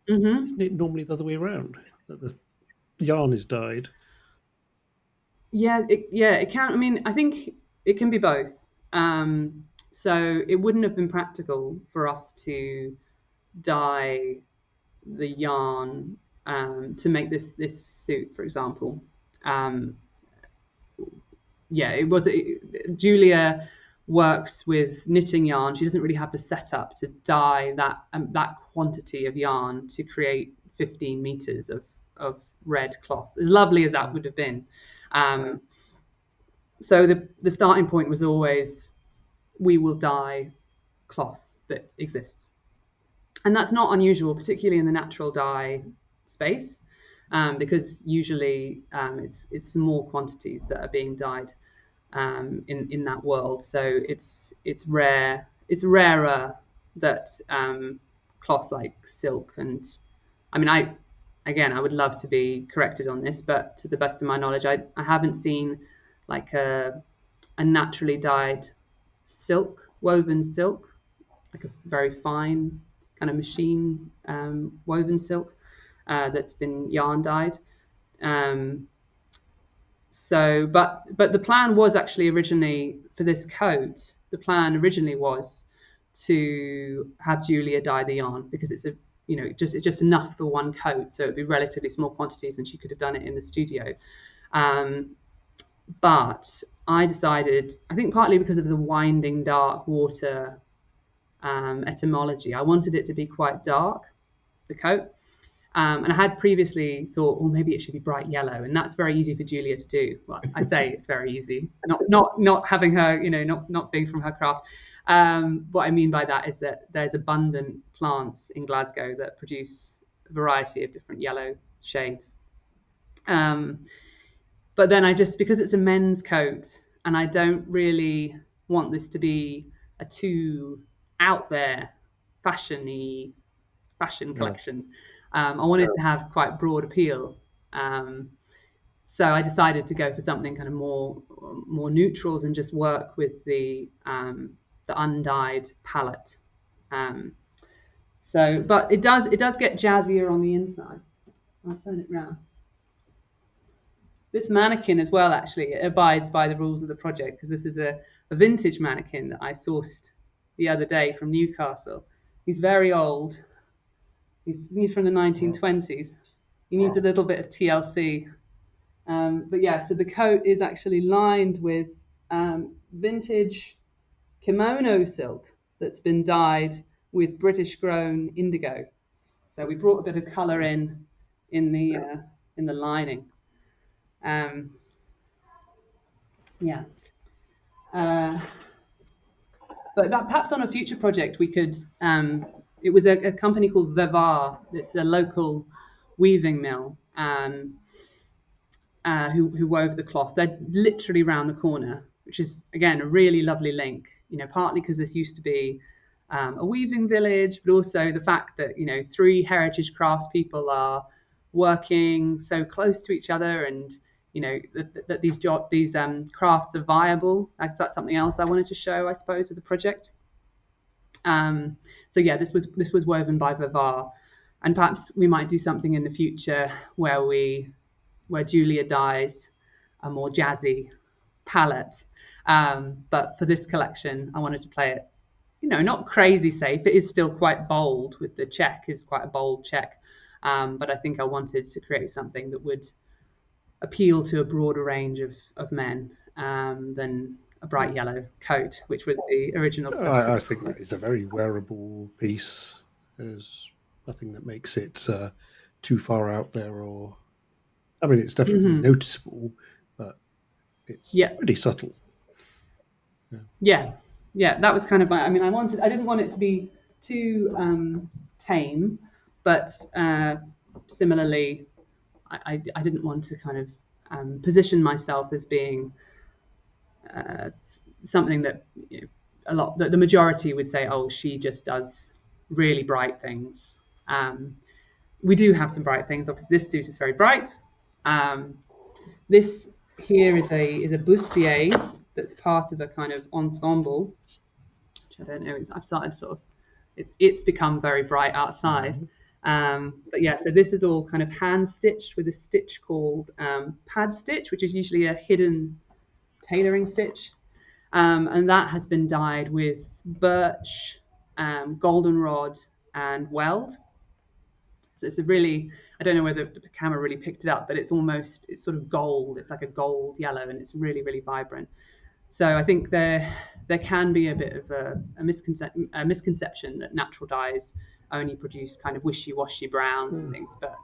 Mm-hmm. Isn't it normally the other way around, that the yarn is dyed? Yeah, it can. I mean, I think it can be both. So it wouldn't have been practical for us to dye the yarn to make this suit, for example. Julia works with knitting yarn. She doesn't really have the setup to dye that quantity of yarn to create 15 meters of red cloth, as lovely as that would have been. So the starting point was always, we will dye cloth that exists. And that's not unusual, particularly in the natural dye space, because usually it's small quantities that are being dyed in that world. So it's rarer that cloth like silk, and I mean, I would love to be corrected on this, but to the best of my knowledge, I haven't seen like a naturally dyed silk, woven silk, like a very fine kind of machine woven silk that's been yarn dyed. So, but the plan was actually originally for this coat. The plan originally was to have Julia dye the yarn, because it's just enough for one coat, so it'd be relatively small quantities, and she could have done it in the studio. But I decided, I think partly because of the winding dark water etymology, I wanted it to be quite dark, the coat. And I had previously thought, well, maybe it should be bright yellow, and that's very easy for Julia to do. Well, I say it's very easy, not having her, not being from her craft. What I mean by that is that there's abundant plants in Glasgow that produce a variety of different yellow shades. But then because it's a men's coat, and I don't really want this to be a too out there fashion collection. I wanted to have quite broad appeal. So I decided to go for something kind of more neutrals and just work with the undyed palette. But it does get jazzier on the inside. I'll turn it round. This mannequin as well, actually, it abides by the rules of the project, because this is a vintage mannequin that I sourced the other day from Newcastle. He's very old. He's from the 1920s. he needs a little bit of TLC. But yeah, so the coat is actually lined with vintage kimono silk that's been dyed with British grown indigo. So we brought a bit of colour in the lining. Yeah. But perhaps on a future project we could. It was a company called Vevar. It's a local weaving mill who wove the cloth. They're literally round the corner, which is again a really lovely link. Partly because this used to be a weaving village, but also the fact that 3 heritage craftspeople are working so close to each other, and that these crafts are viable. That's something else I wanted to show, I suppose, with the project. So yeah, this was woven by Vevar, and perhaps we might do something in the future where Julia dyes a more jazzy palette. But for this collection, I wanted to play it, not crazy safe. It is still quite bold. With the check is quite a bold check, but I think I wanted to create something that would appeal to a broader range of men than a bright yellow coat, which was the original I think that is a very wearable piece. There's nothing that makes it too far out there, or I mean, it's definitely noticeable, but it's pretty subtle. Yeah, that was kind of I didn't want it to be too tame, but similarly, I didn't want to kind of position myself as being something that the majority would say, oh, she just does really bright things. We do have some bright things. Obviously, this suit is very bright. This here is a bustier that's part of a kind of ensemble, which I don't know. I've started sort of. It's become very bright outside. But yeah, so this is all kind of hand stitched with a stitch called pad stitch, which is usually a hidden tailoring stitch, and that has been dyed with birch, goldenrod, and weld. So it's a really, I don't know whether the camera really picked it up, but it's sort of gold. It's like a gold yellow, and it's really, really vibrant. So I think there can be a bit of a misconception that natural dyes only produce kind of wishy-washy browns and things, but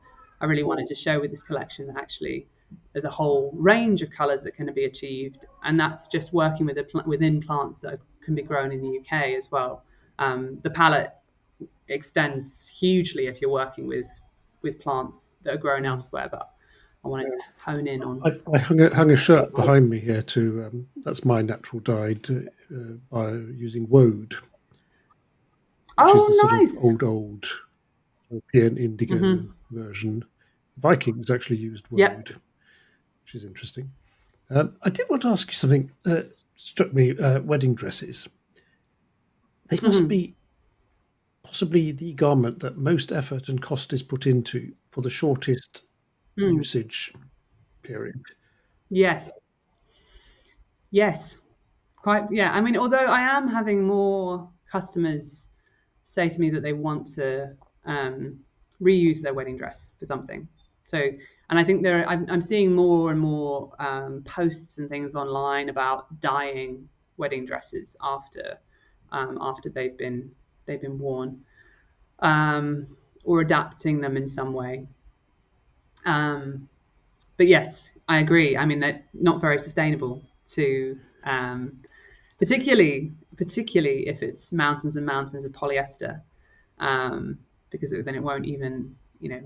I really wanted to show with this collection that actually there's a whole range of colours that can be achieved, and that's just working within plants that can be grown in the UK as well. The palette extends hugely if you're working with plants that are grown elsewhere, but I wanted to hone in on. I hung a shirt behind me here too. That's my natural dyed by using woad, which is the sort of old European indigo version. Vikings actually used woad, which is interesting. I did want to ask you something that struck me. Wedding dresses. They must be possibly the garment that most effort and cost is put into for the shortest usage period. Yes. Quite. Yeah. I mean, although I am having more customers say to me that they want to reuse their wedding dress for something. So, and I think I'm seeing more and more posts and things online about dyeing wedding dresses after they've been worn, or adapting them in some way. But yes, I agree. I mean, they're not very sustainable to, particularly if it's mountains and mountains of polyester, because then it won't even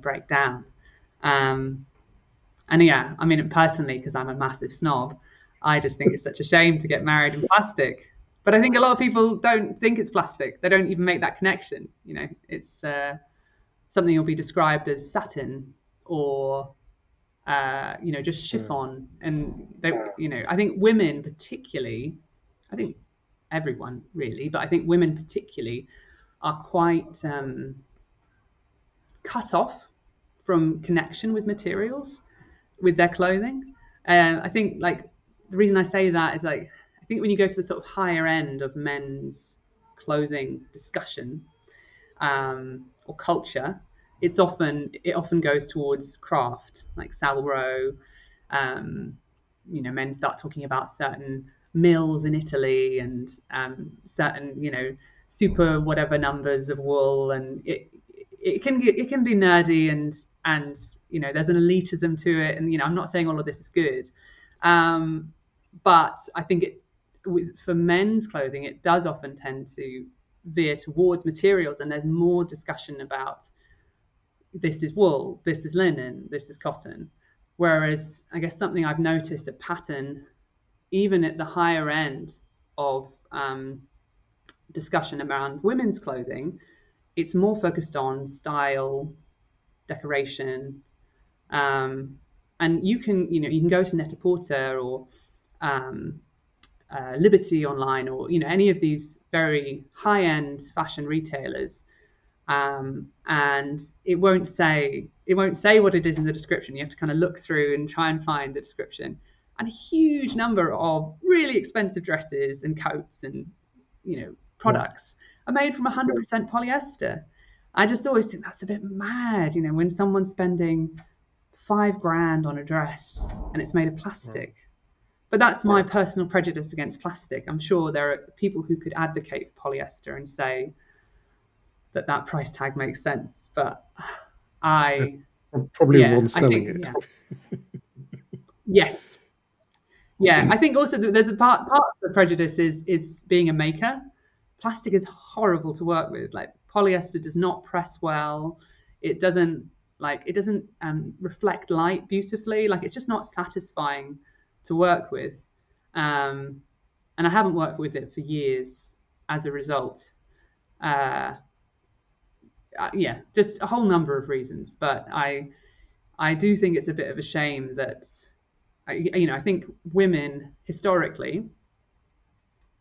break down. And yeah, I mean, personally, because I'm a massive snob, I just think it's such a shame to get married in plastic. But I think a lot of people don't think it's plastic. They don't even make that connection. It's something will be described as satin or just chiffon. And they, I think women particularly, I think everyone really, but I think women particularly are quite cut off from connection with materials with their clothing. I think like the reason I say that is I think when you go to the sort of higher end of men's clothing discussion or culture, it often goes towards craft, like Salro. Men start talking about certain mills in Italy and certain, super whatever numbers of wool, and it can be nerdy and there's an elitism to it, and I'm not saying all of this is good, but I think for men's clothing it does often tend to veer towards materials, and there's more discussion about this is wool, this is linen, this is cotton. Whereas I guess something I've noticed, a pattern, even at the higher end of discussion around women's clothing, it's more focused on style, decoration, and you can go to Net-a-Porter or Liberty online, or any of these very high-end fashion retailers, and it won't say what it is in the description. You have to kind of look through and try and find the description. And a huge number of really expensive dresses and coats and products are made from 100% polyester. I just always think that's a bit mad, when someone's spending $5,000 on a dress and it's made of plastic. But that's my personal prejudice against plastic. I'm sure there are people who could advocate for polyester and say that price tag makes sense, but I'm probably the one selling it. Yes. Yeah, I think also there's a part of the prejudice is being a maker. Plastic is horrible to work with. Like, polyester does not press well. It doesn't reflect light beautifully. Like, it's just not satisfying to work with. And I haven't worked with it for years as a result. Just a whole number of reasons. But I do think it's a bit of a shame that, I think women historically,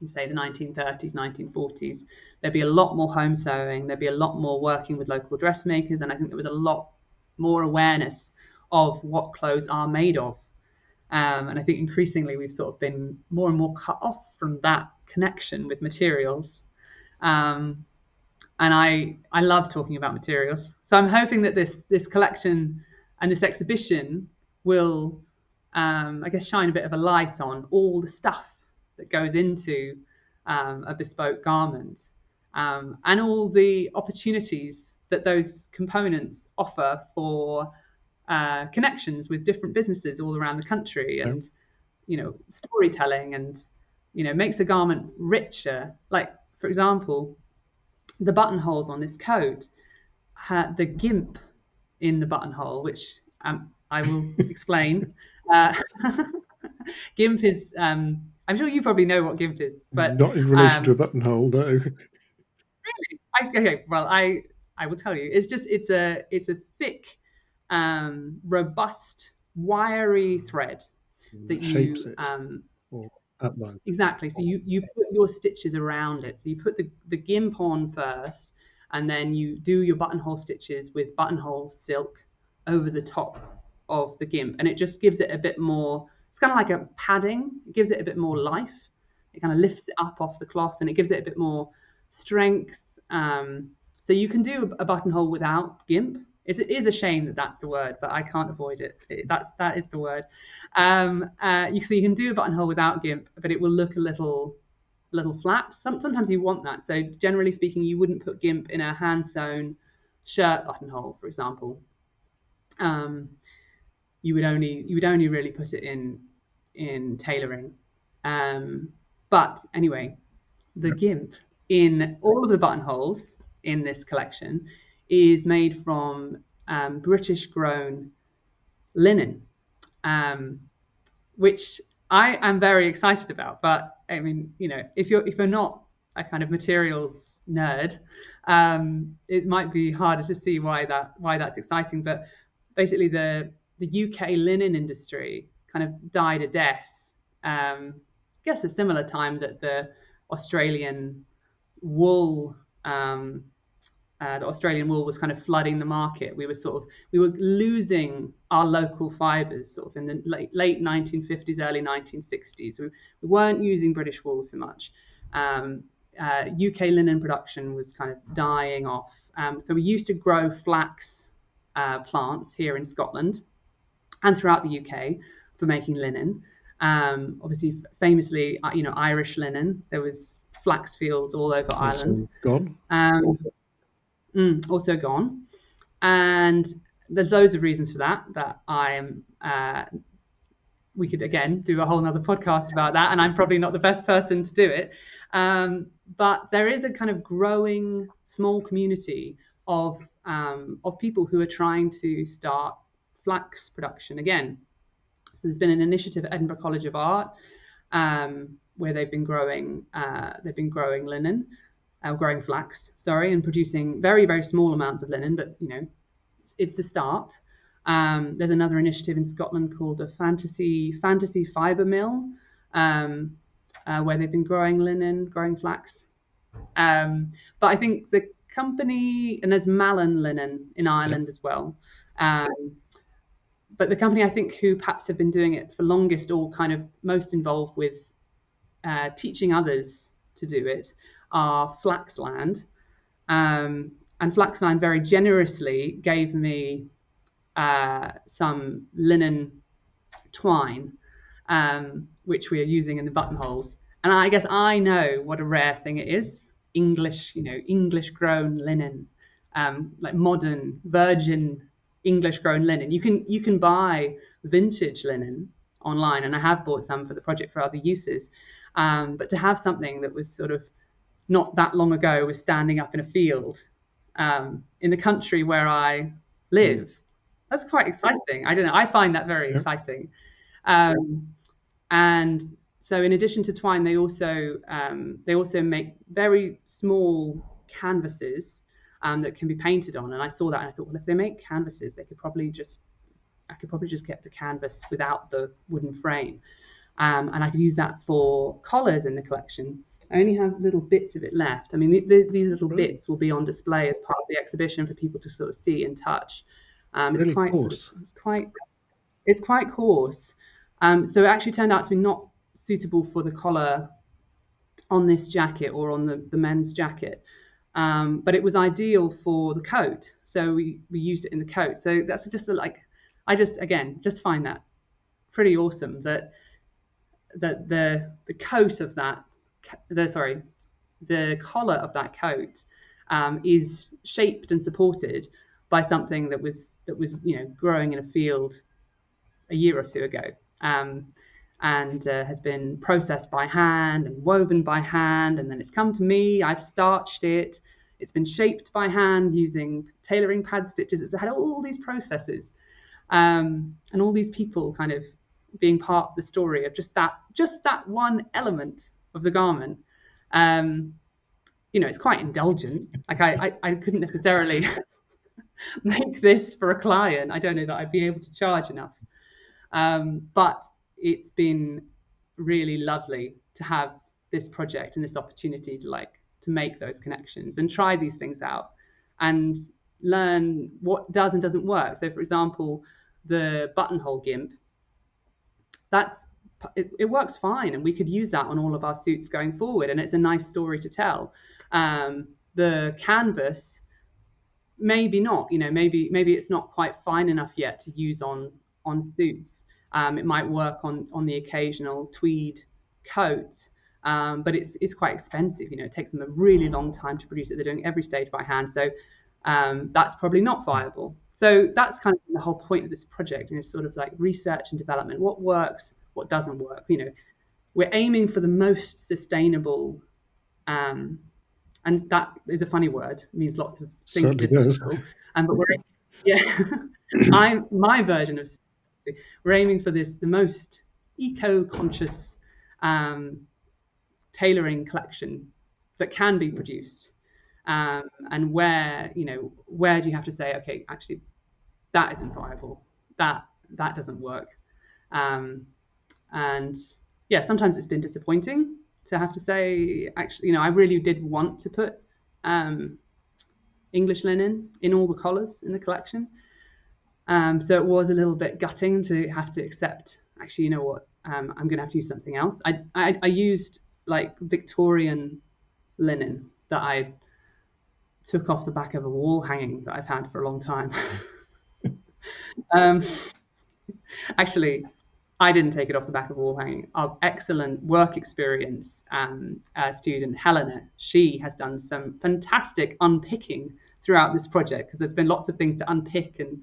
you say the 1930s, 1940s, there'd be a lot more home sewing, there'd be a lot more working with local dressmakers, and I think there was a lot more awareness of what clothes are made of. And I think increasingly we've sort of been more and more cut off from that connection with materials. And I love talking about materials. So I'm hoping that this collection and this exhibition will, I guess, shine a bit of a light on all the stuff that goes into a bespoke garment, and all the opportunities that those components offer for connections with different businesses all around the country, and storytelling, and makes a garment richer. Like, for example, the buttonholes on this coat, the gimp in the buttonhole, which I will explain. Gimp is, I'm sure you probably know what gimp is, but not in relation to a buttonhole, no. Really? Okay, well, I will tell you. It's a thick, robust, wiry thread that shapes you it, or outlines. Exactly. So you put your stitches around it. So you put the gimp on first, and then you do your buttonhole stitches with buttonhole silk over the top of the gimp, and it just gives it a bit more. It's kind of like a padding. It gives it a bit more life. It kind of lifts it up off the cloth, and it gives it a bit more strength. So you can do a buttonhole without gimp. It is a shame that that's the word, but I can't avoid it. That is the word. So you can do a buttonhole without gimp, but it will look a little flat. Sometimes you want that. So generally speaking, you wouldn't put gimp in a hand sewn shirt buttonhole, for example. You would only really put it in tailoring. But anyway, the gimp in all of the buttonholes in this collection is made from British-grown linen, which I am very excited about. But I mean, if you're not a kind of materials nerd, it might be harder to see why that's exciting. But basically, the UK linen industry kind of died a death. I guess a similar time that the Australian wool. The Australian wool was kind of flooding the market. We were losing our local fibres sort of in the late 1950s, early 1960s. We weren't using British wool so much. UK linen production was kind of dying off. So we used to grow flax plants here in Scotland and throughout the UK for making linen. Obviously, famously, Irish linen. There was flax fields all over Ireland. Gone. Also gone. And there's loads of reasons for that I am. We could again do a whole nother podcast about that, and I'm probably not the best person to do it. But there is a kind of growing small community of people who are trying to start flax production again. So there's been an initiative at Edinburgh College of Art where they've been growing linen, growing flax, and producing very, very small amounts of linen, but it's a start. There's another initiative in Scotland called a fantasy fibre mill, where they've been growing linen, growing flax. But I think the company, and there's Malin Linen in Ireland as well. But the company I think who perhaps have been doing it for longest, or kind of most involved with teaching others to do it, are Flaxland. And Flaxland very generously gave me some linen twine, which we are using in the buttonholes. And I guess I know what a rare thing it is. English grown linen, like modern virgin English grown linen. You can buy vintage linen online, and I have bought some for the project for other uses. But to have something that was sort of not that long ago was standing up in a field in the country where I live, that's quite exciting. I don't know. I find that very exciting. And so, in addition to twine, they also make very small canvases that can be painted on. And I saw that, and I thought, well, if they make canvases, I could probably just get the canvas without the wooden frame, and I could use that for collars in the collection. I only have little bits of it left. I mean, these little bits will be on display as part of the exhibition for people to sort of see and touch. Really it's quite coarse. It's quite coarse. So it actually turned out to be not suitable for the collar on this jacket or on the men's jacket. But it was ideal for the coat. So we used it in the coat. So that's just I just find that pretty awesome that the coat of that, the collar of that coat is shaped and supported by something that was growing in a field a year or two ago, and has been processed by hand and woven by hand, and then it's come to me. I've starched it. It's been shaped by hand using tailoring pad stitches. It's had all these processes, and all these people kind of being part of the story of just that one element of the garment. It's quite indulgent. Like I couldn't necessarily make this for a client. I don't know that I'd be able to charge enough. But it's been really lovely to have this project and this opportunity to make those connections and try these things out and learn what does and doesn't work. So, for example, the buttonhole gimp, it works fine, and we could use that on all of our suits going forward, and it's a nice story to tell. The canvas, maybe not, maybe it's not quite fine enough yet to use on suits. It might work on the occasional tweed coat, but it's quite expensive. It takes them a really long time to produce it. They're doing every stage by hand, so that's probably not viable. So that's kind of the whole point of this project, sort of like research and development. What works, what doesn't work. We're aiming for the most sustainable, and that is a funny word. It means lots of things. Certainly does. But my version of, we're aiming for the most eco-conscious tailoring collection that can be produced, and where do you have to say, okay, actually that isn't viable, that doesn't work, and sometimes it's been disappointing to have to say, actually, I really did want to put English linen in all the collars in the collection. So it was a little bit gutting to have to accept, actually, I'm going to have to use something else. I used like Victorian linen that I took off the back of a wall hanging that I've had for a long time. Um, Actually, I didn't take it off the back of wall hanging. Our excellent work experience student, Helena, she has done some fantastic unpicking throughout this project because there's been lots of things to unpick and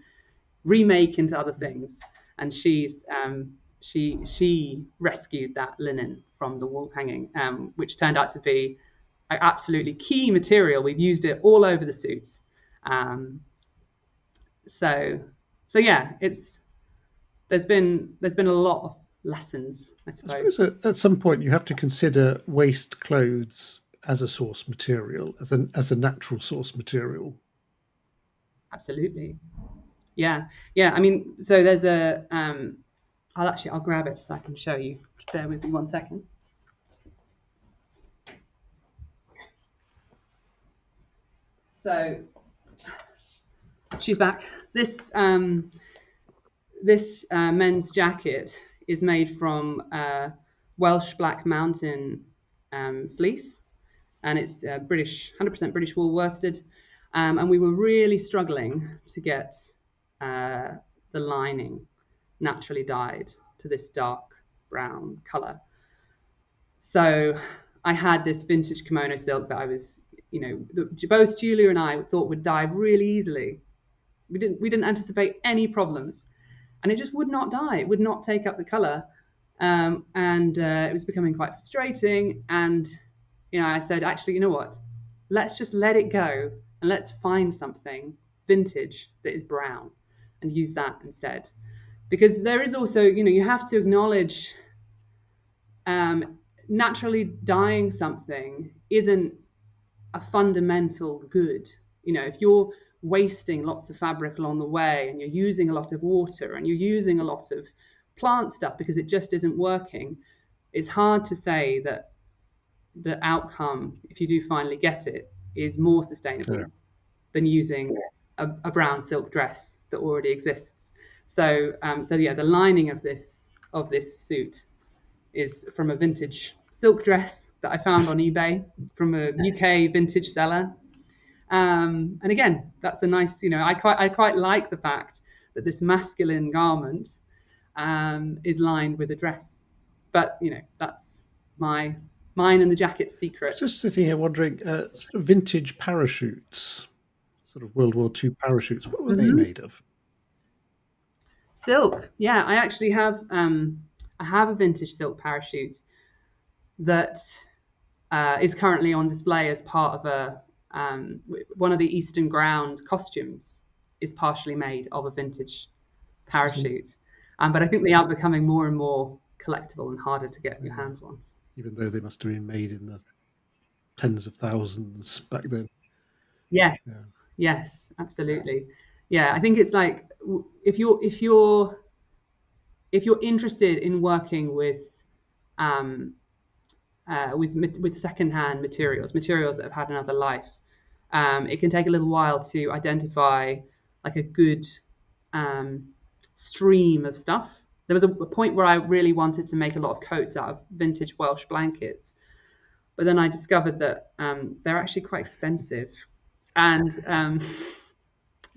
remake into other things. And she rescued that linen from the wall hanging, which turned out to be an absolutely key material. We've used it all over the suits. Um, so yeah, there's been a lot of lessons, I I suppose. suppose at some point you have to consider waste clothes as a source material, as a natural source material. Absolutely. Yeah. Yeah. I mean, so there's a I'll grab it so I can show you. Bear with me 1 second. So she's back. This men's jacket is made from Welsh Black Mountain fleece, and it's British, 100% British wool worsted. And we were really struggling to get the lining naturally dyed to this dark brown color. So I had this vintage kimono silk that I was, both Julia and I thought would dye really easily. We didn't anticipate any problems, and it just would not dye. It would not take up the color, and it was becoming quite frustrating. And I said, actually, you know what? Let's just let it go and let's find something vintage that is brown and use that instead. Because there is also, you have to acknowledge naturally dyeing something isn't a fundamental good. If you're wasting lots of fabric along the way and you're using a lot of water and you're using a lot of plant stuff because it just isn't working, it's hard to say that the outcome, if you do finally get it, is more sustainable than using a brown silk dress that already exists. So yeah, the lining of this suit is from a vintage silk dress that I found on eBay from a UK vintage seller. And again, that's a nice, I quite like the fact that this masculine garment is lined with a dress. But that's mine and the jacket's secret. Just sitting here wondering, sort of vintage parachutes, sort of World War II parachutes. What were they made of? Silk. Yeah, I actually have. I have a vintage silk parachute that is currently on display as part of one of the Eastern Ground costumes is partially made of a vintage parachute. But I think they are becoming more and more collectible and harder to get your hands on. Even though they must have been made in the tens of thousands back then. Yes. Yeah. Yes, absolutely. Yeah, I think it's like if you're interested in working with secondhand materials that have had another life, it can take a little while to identify like a good stream of stuff. There was a point where I really wanted to make a lot of coats out of vintage Welsh blankets, but then I discovered that they're actually quite expensive and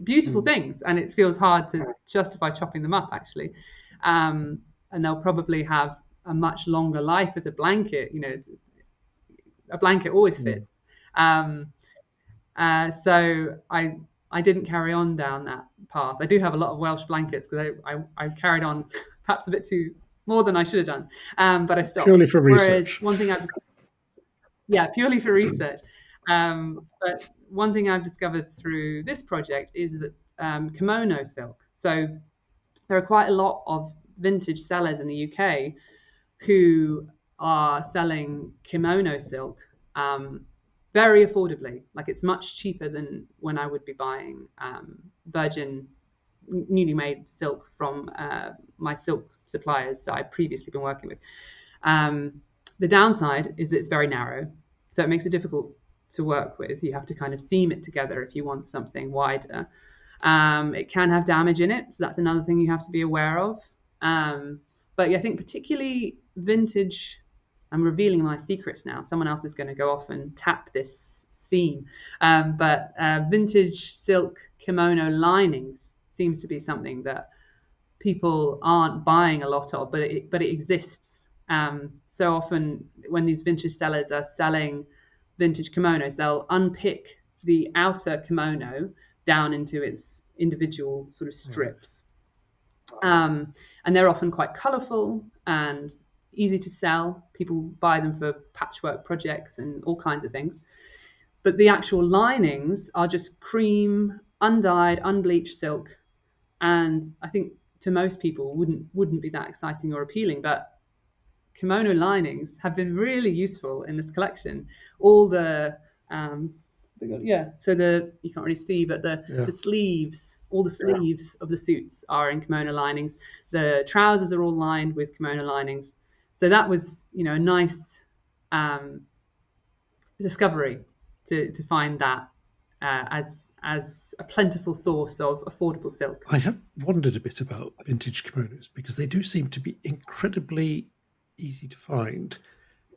beautiful things, and it feels hard to justify chopping them up actually. And they'll probably have a much longer life as a blanket. A blanket always fits. So I didn't carry on down that path. I do have a lot of Welsh blankets because I carried on perhaps a bit too more than I should have done, but I stopped. Purely for research. Whereas one thing purely for research. But one thing I've discovered through this project is that kimono silk. So there are quite a lot of vintage sellers in the UK who are selling kimono silk very affordably. Like it's much cheaper than when I would be buying virgin, newly made silk from my silk suppliers that I've previously been working with. The downside is that it's very narrow, so it makes it difficult to work with. You have to kind of seam it together if you want something wider. It can have damage in it, so that's another thing you have to be aware of. But I think particularly vintage, I'm revealing my secrets now. Someone else is going to go off and tap this seam. But vintage silk kimono linings seems to be something that people aren't buying a lot of, but it exists. So often when these vintage sellers are selling vintage kimonos, they'll unpick the outer kimono down into its individual sort of strips. And they're often quite colourful and easy to sell. People buy them for patchwork projects and all kinds of things. But the actual linings are just cream, undyed, unbleached silk. And I think to most people wouldn't be that exciting or appealing, but kimono linings have been really useful in this collection. All the so you can't really see, but the sleeves, all the sleeves of the suits are in kimono linings. The trousers are all lined with kimono linings. So that was, a nice discovery to find that as a plentiful source of affordable silk. I have wondered a bit about vintage kimonos because they do seem to be incredibly easy to find.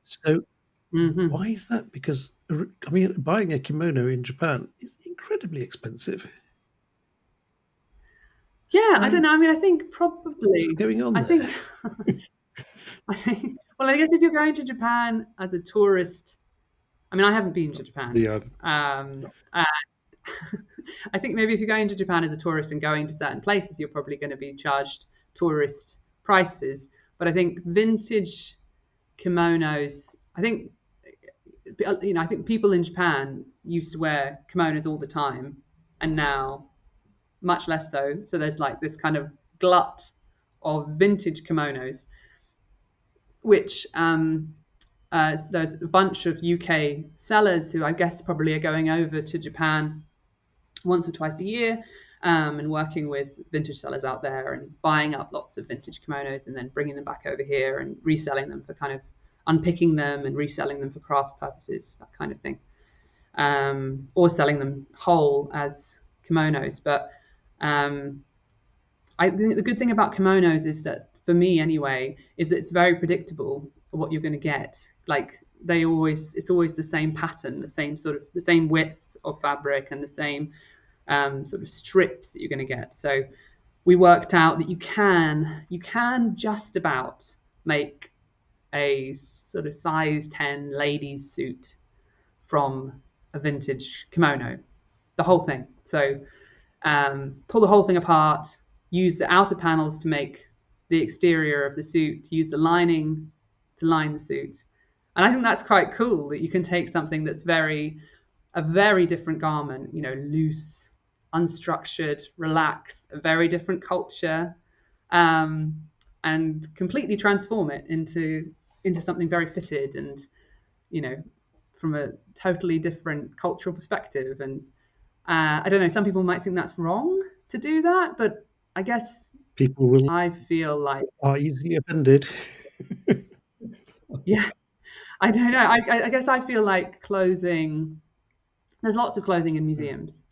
So why is that? Because I mean, buying a kimono in Japan is incredibly expensive. Yeah, I don't know. I mean, I think probably what's going on there? I think well, I guess if you're going to Japan as a tourist, I mean, I haven't been to Japan. Yeah. I think maybe if you're going to Japan as a tourist and going to certain places, you're probably going to be charged tourist prices. But I think vintage kimonos, I think people in Japan used to wear kimonos all the time, and now much less so. So there's like this kind of glut of vintage kimonos, which there's a bunch of UK sellers who I guess probably are going over to Japan once or twice a year and working with vintage sellers out there and buying up lots of vintage kimonos and then bringing them back over here and reselling them for kind of unpicking them and reselling them for craft purposes, that kind of thing, or selling them whole as kimonos. But I think the good thing about kimonos is that, for me anyway, is that it's very predictable for what you're going to get. Like it's always the same pattern, the same width of fabric and the same sort of strips that you're going to get. So we worked out that you can just about make a sort of size 10 ladies suit from a vintage kimono, the whole thing. So pull the whole thing apart, use the outer panels to make the exterior of the suit, use the lining to line the suit. And I think that's quite cool that you can take something that's a very different garment, loose, unstructured, relaxed, a very different culture, and completely transform it into something very fitted and, from a totally different cultural perspective. And I don't know, some people might think that's wrong to do that, but I guess I feel like are easily offended. Yeah, I don't know. I guess I feel like clothing. There's lots of clothing in museums,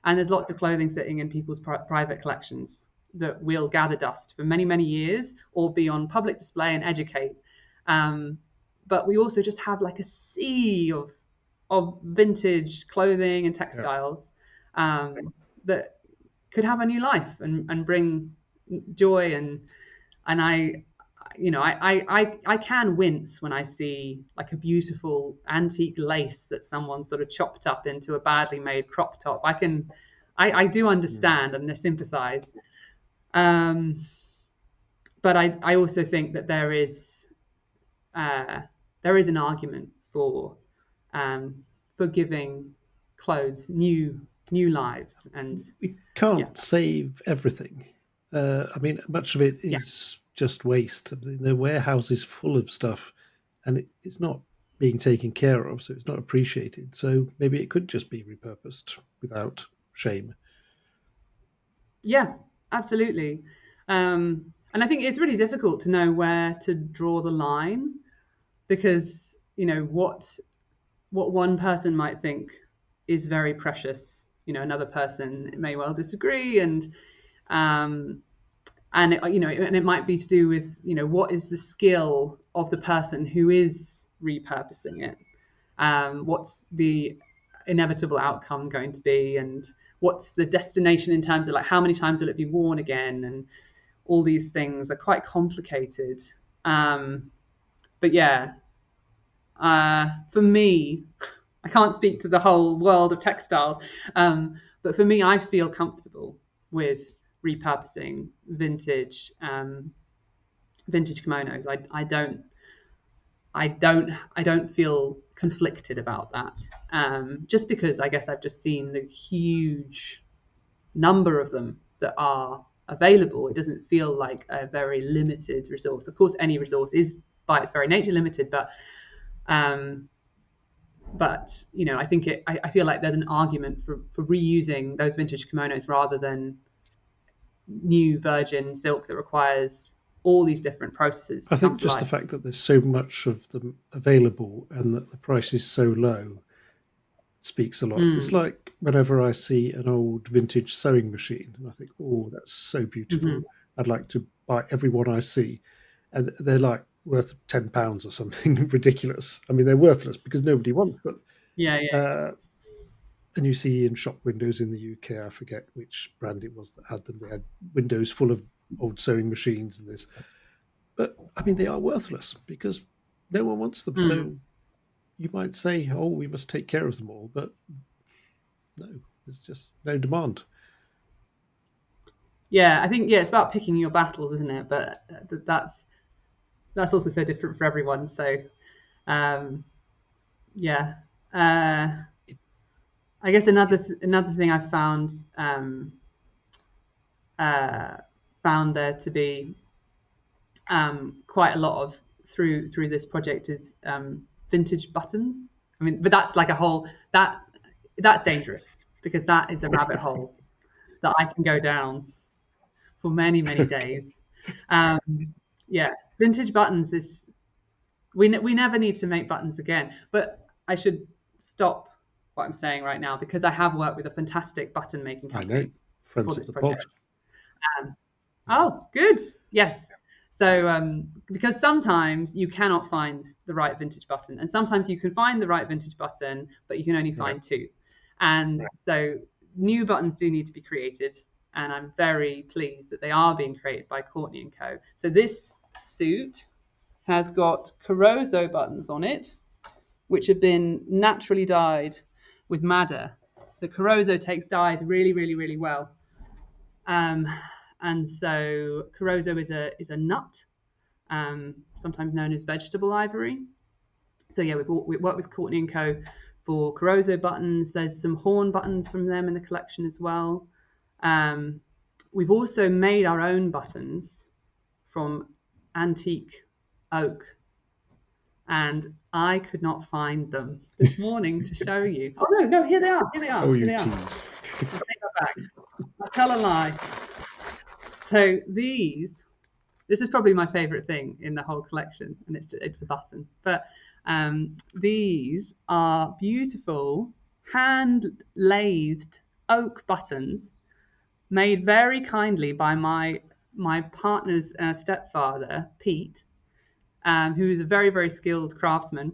and there's lots of clothing sitting in people's private collections that will gather dust for many, many years or be on public display and educate. But we also just have like a sea of vintage clothing and textiles that could have a new life and bring joy. And I can wince when I see like a beautiful antique lace that someone sort of chopped up into a badly made crop top. I do understand and sympathize. But I also think that there is an argument for giving clothes new lives, and we can't save everything. I mean, much of it is just waste. The warehouse is full of stuff, and it's not being taken care of, so it's not appreciated. So maybe it could just be repurposed without shame. Yeah, absolutely. And I think it's really difficult to know where to draw the line, because what one person might think is very precious, another person may well disagree, and it might be to do with what is the skill of the person who is repurposing it, what's the inevitable outcome going to be, and what's the destination in terms of like how many times will it be worn again, and all these things are quite complicated. But yeah, for me, I can't speak to the whole world of textiles, but for me, I feel comfortable with repurposing vintage kimonos. I don't feel conflicted about that. Just because I guess I've just seen the huge number of them that are available. It doesn't feel like a very limited resource. Of course, any resource is by its very nature limited, but you know, I feel like there's an argument for reusing those vintage kimonos rather than new virgin silk that requires all these different processes to I think come to just the life. fact that there's so much of them available and that the price is so low speaks a lot. It's like whenever I see an old vintage sewing machine and I think, oh, that's so beautiful. I'd like to buy every one I see. And they're like worth £10 or something ridiculous. I mean, they're worthless because nobody wants them. Yeah. And you see in shop windows in the UK, I forget which brand it was that had them. They had windows full of old sewing machines and this. But I mean, they are worthless because no one wants them. So you might say, oh, we must take care of them all. But no, there's just no demand. Yeah, I think it's about picking your battles, isn't it? But that's also so different for everyone. So yeah. I guess another thing I found there to be quite a lot of through this project is vintage buttons. I mean, but that's like a whole that's dangerous because that is a rabbit hole that I can go down for many days. Yeah, vintage buttons is we never need to make buttons again. But I should stop what I'm saying right now because I have worked with a fantastic button making company. I know, friends of the pod. Oh, good. Yes. So because sometimes you cannot find the right vintage button, and sometimes you can find the right vintage button, but you can only find two. And so new buttons do need to be created, and I'm very pleased that they are being created by Courtney & Co. So this suit has got Carozo buttons on it, which have been naturally dyed with madder. So Carozo takes dyes really well. And so Carozo is a nut, sometimes known as vegetable ivory. So yeah, we worked with Courtney & Co. for Carozo buttons. There's some horn buttons from them in the collection as well. We've also made our own buttons from antique oak, and I could not find them this morning to show you. Oh no, here they are. Oh, you tease. I'll take that back. I'll tell a lie. So this is probably my favorite thing in the whole collection, and it's a button. But these are beautiful hand-lathed oak buttons made very kindly by my partner's stepfather, Pete, who is a very skilled craftsman.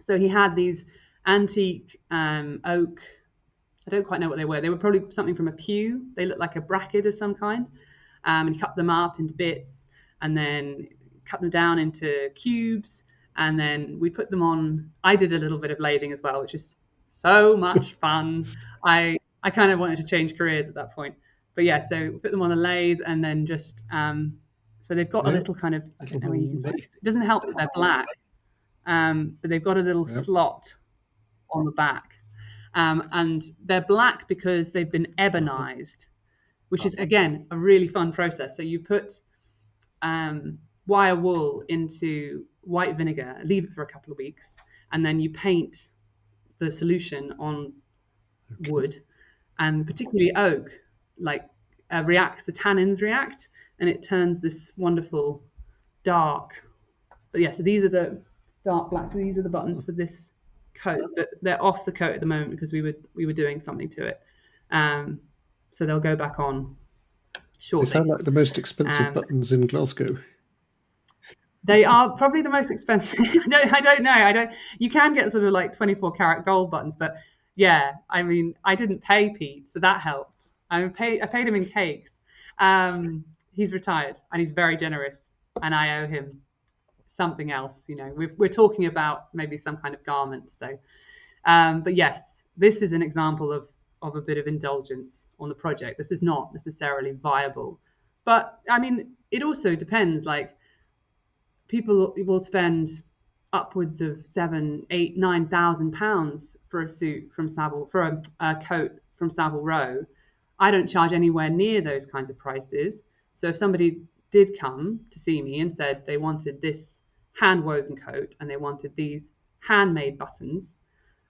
So he had these antique oak. I don't quite know what they were. They were probably something from a pew. They looked like a bracket of some kind. And he cut them up into bits and then cut them down into cubes. And then we put them on. I did a little bit of lathing as well, which is so much fun. I kind of wanted to change careers at that point. But yeah, so we put them on the lathe and then just, so they've got a little kind of, I don't know where you can see. It doesn't help that they're black, but they've got a little slot on the back. And they're black because they've been ebonized, which is, again, a really fun process. So you put wire wool into white vinegar, leave it for a couple of weeks, and then you paint the solution on wood, and particularly oak, like reacts, the tannins react, and it turns this wonderful dark. But yeah, so these are the dark black. So these are the buttons for this coat, but they're off the coat at the moment because we were doing something to it. So they'll go back on shortly. They sound like the most expensive buttons in Glasgow. They are probably the most expensive. I don't know. You can get sort of like 24 karat gold buttons, but yeah, I mean, I didn't pay Pete, so that helped. I paid him in cakes. He's retired and he's very generous, and I owe him something else. You know, we're talking about maybe some kind of garment. So, but yes, this is an example of a bit of indulgence on the project. This is not necessarily viable, but I mean, it also depends. Like, people will spend upwards of £7,000, £8,000, 9,000 for a suit from Savile, for a coat from Savile Row. I don't charge anywhere near those kinds of prices. So if somebody did come to see me and said they wanted this hand woven coat and they wanted these handmade buttons,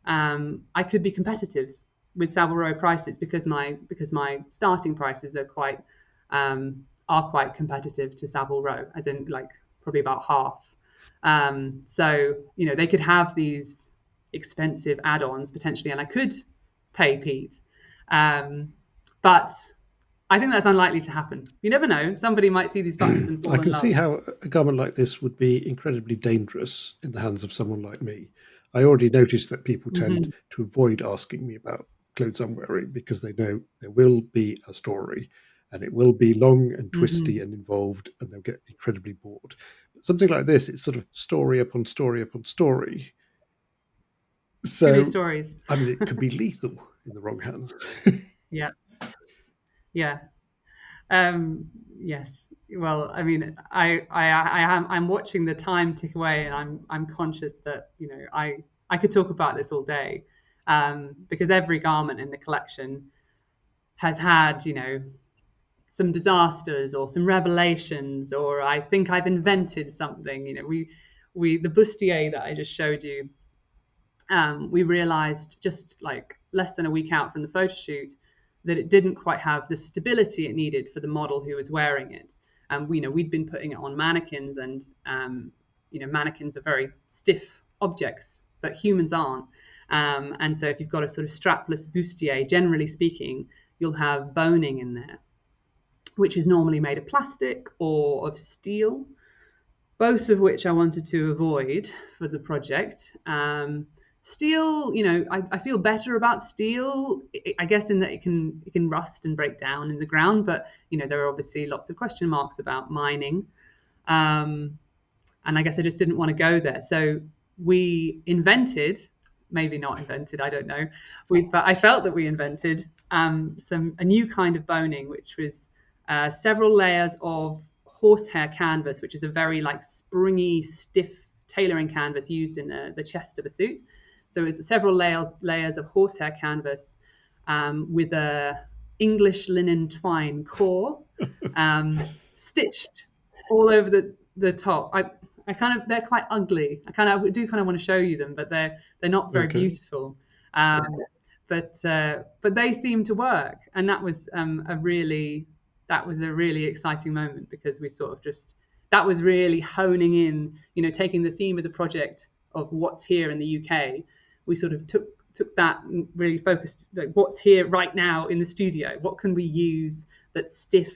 I could be competitive with Savile Row prices because my starting prices are quite competitive to Savile Row, as in like probably about half. So you know, they could have these expensive add-ons potentially, and I could pay Pete, but I think that's unlikely to happen. You never know. Somebody might see these buttons and fall I in can love. see how a garment like this would be incredibly dangerous in the hands of someone like me. I already noticed that people tend to avoid asking me about clothes I'm wearing because they know there will be a story and it will be long and twisty and involved, and they'll get incredibly bored. But something like this, it's sort of story upon story upon story. True So, stories. I mean, it could be lethal in the wrong hands. Yeah, yeah. Yes. Well, I mean, I'm watching the time tick away, and I'm conscious that, you know, I could talk about this all day, because every garment in the collection has had, you know, some disasters or some revelations, or I think I've invented something. You know, we the bustier that I just showed you, we realized just like less than a week out from the photo shoot that it didn't quite have the stability it needed for the model who was wearing it. And you know, we'd been putting it on mannequins, and you know, mannequins are very stiff objects, but humans aren't. And so if you've got a sort of strapless bustier, generally speaking, you'll have boning in there, which is normally made of plastic or of steel, both of which I wanted to avoid for the project. Steel, you know, I feel better about steel, I guess, in that it can rust and break down in the ground, but you know, there are obviously lots of question marks about mining, and I guess I just didn't want to go there. So we invented, maybe not invented, I don't know, but I felt that we invented a new kind of boning, which was several layers of horsehair canvas, which is a very like springy, stiff tailoring canvas used in the chest of a suit. So it's several layers of horsehair canvas, with a English linen twine core, stitched all over the top. I kind of, they're quite ugly. I do kind of want to show you them, but they're not very beautiful. But they seem to work, and that was a really exciting moment, because we sort of just, that was really honing in, you know, taking the theme of the project of what's here in the UK. We sort of took that and really focused, like, what's here right now in the studio. What can we use that's stiff,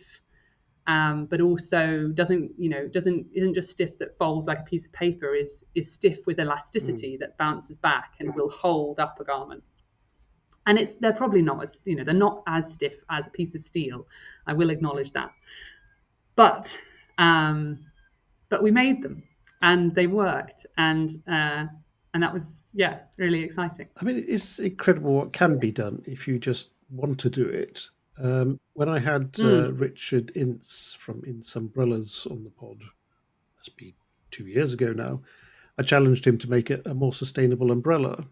but also isn't just stiff that folds like a piece of paper, is stiff with elasticity that bounces back and will hold up a garment. And they're probably not as, you know, they're not as stiff as a piece of steel. I will acknowledge that. But we made them, and they worked, and that was, yeah, really exciting. I mean, it's incredible what can be done if you just want to do it. When I had Richard Ince from Ince Umbrellas on the pod, must be 2 years ago now, I challenged him to make a more sustainable umbrella.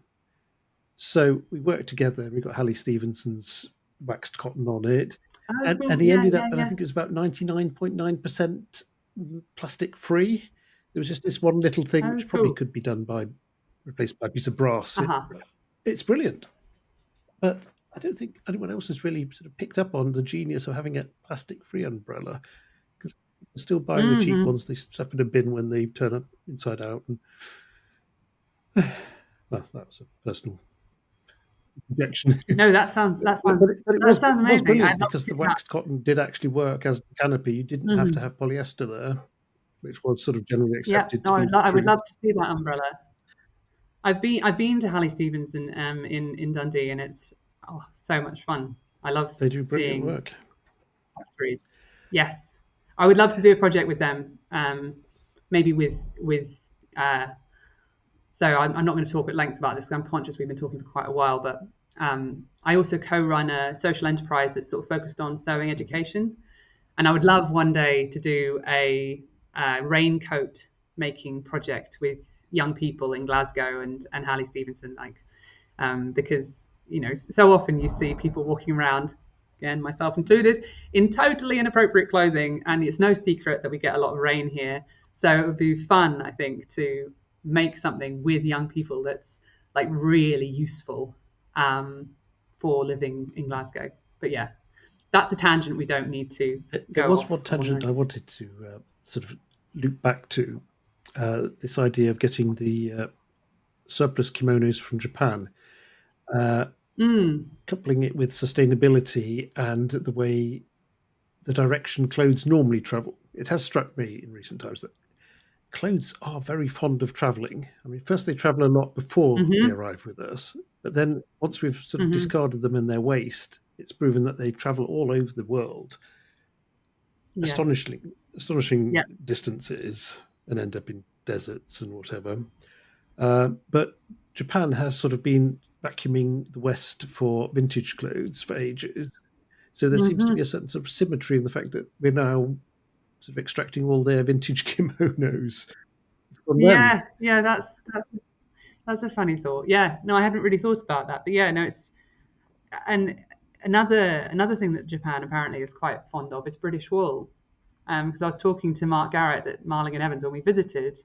So we worked together, and we got Hallie Stevenson's waxed cotton on it. And he ended up, and I think it was about 99.9% plastic free. There was just this one little thing which probably could be done by replaced by a piece of brass. It's brilliant. But I don't think anyone else has really sort of picked up on the genius of having a plastic-free umbrella, because people are still buying the cheap ones. They stuff in a bin when they turn up inside out. And well, that was a personal objection. No, that sounds but it was amazing. brilliant, because the waxed cotton did actually work as the canopy. You didn't have to have polyester there, which was sort of generally accepted. I would love to see that umbrella. I've been to Halley Stevenson in Dundee, and it's so much fun. I love They do brilliant seeing work. factories. Yes, I would love to do a project with them. Maybe with so I'm not going to talk at length about this because I'm conscious we've been talking for quite a while, but I also co-run a social enterprise that's sort of focused on sewing education, and I would love one day to do a raincoat making project with young people in Glasgow and Halley Stevenson, because so often you see people walking around, again myself included, in totally inappropriate clothing, and it's no secret that we get a lot of rain here. So it would be fun, I think, to make something with young people that's like really useful for living in Glasgow. But yeah, that's a tangent we don't need to There go was off one on. tangent I wanted to sort of loop back to, this idea of getting the surplus kimonos from Japan, coupling it with sustainability and the direction clothes normally travel. It has struck me in recent times that clothes are very fond of traveling. I mean, first they travel a lot before they arrive with us, but then once we've sort of discarded them in their waste, it's proven that they travel all over the world, Yes. astonishing Yeah. distances, and end up in deserts and whatever. But Japan has sort of been vacuuming the West for vintage clothes for ages. So there seems to be a certain sort of symmetry in the fact that we're now sort of extracting all their vintage kimonos from them. Yeah, that's a funny thought. Yeah, no, I hadn't really thought about that, but yeah, no, it's and another thing that Japan apparently is quite fond of is British wool. Because I was talking to Mark Garrett at Marling and Evans when we visited.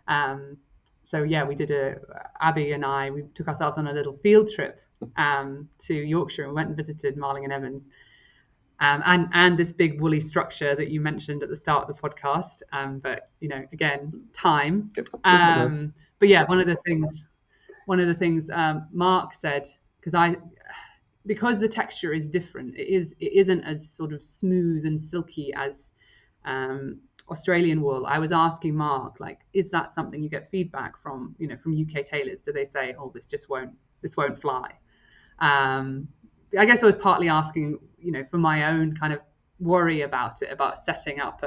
Um, so yeah, Abby and we took ourselves on a little field trip to Yorkshire and went and visited Marling and Evans. And this big woolly structure that you mentioned at the start of the podcast. But again, time. But yeah, one of the things Mark said, because the texture is different, it isn't as sort of smooth and silky as Australian wool. I was asking Mark, like, is that something you get feedback from UK tailors? Do they say, oh, this won't fly? I guess I was partly asking, for my own kind of worry about setting up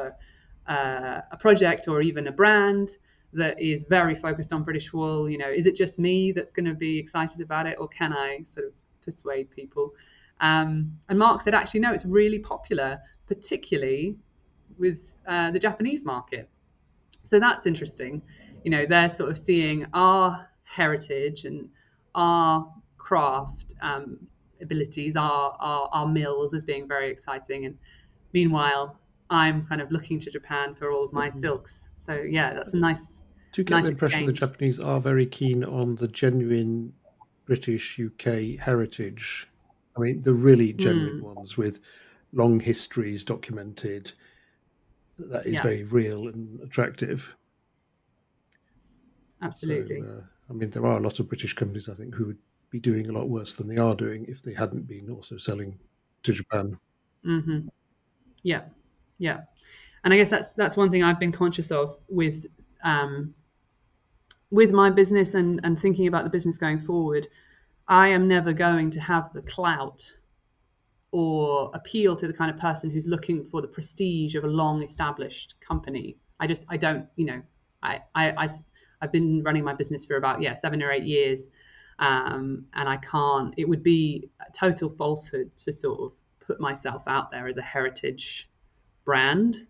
a project or even a brand that is very focused on British wool. Is it just me that's going to be excited about it, or can I sort of persuade people? And Mark said, actually, no, it's really popular, particularly with the Japanese market. So that's interesting. They're sort of seeing our heritage and our craft abilities, our mills as being very exciting. And meanwhile, I'm kind of looking to Japan for all of my silks. So yeah, that's a nice, Do you get nice the impression the exchange. Japanese are very keen on the genuine British UK heritage? I mean, the really genuine ones with long histories documented. That is Yeah, very real and attractive. absolutely. So, I mean, there are a lot of British companies, I think, who would be doing a lot worse than they are doing if they hadn't been also selling to Japan. Yeah, yeah. And I guess that's one thing I've been conscious of with my business and thinking about the business going forward. I am never going to have the clout or appeal to the kind of person who's looking for the prestige of a long established company. I don't, I've been running my business for about 7 or 8 years, and I can't. It would be a total falsehood to sort of put myself out there as a heritage brand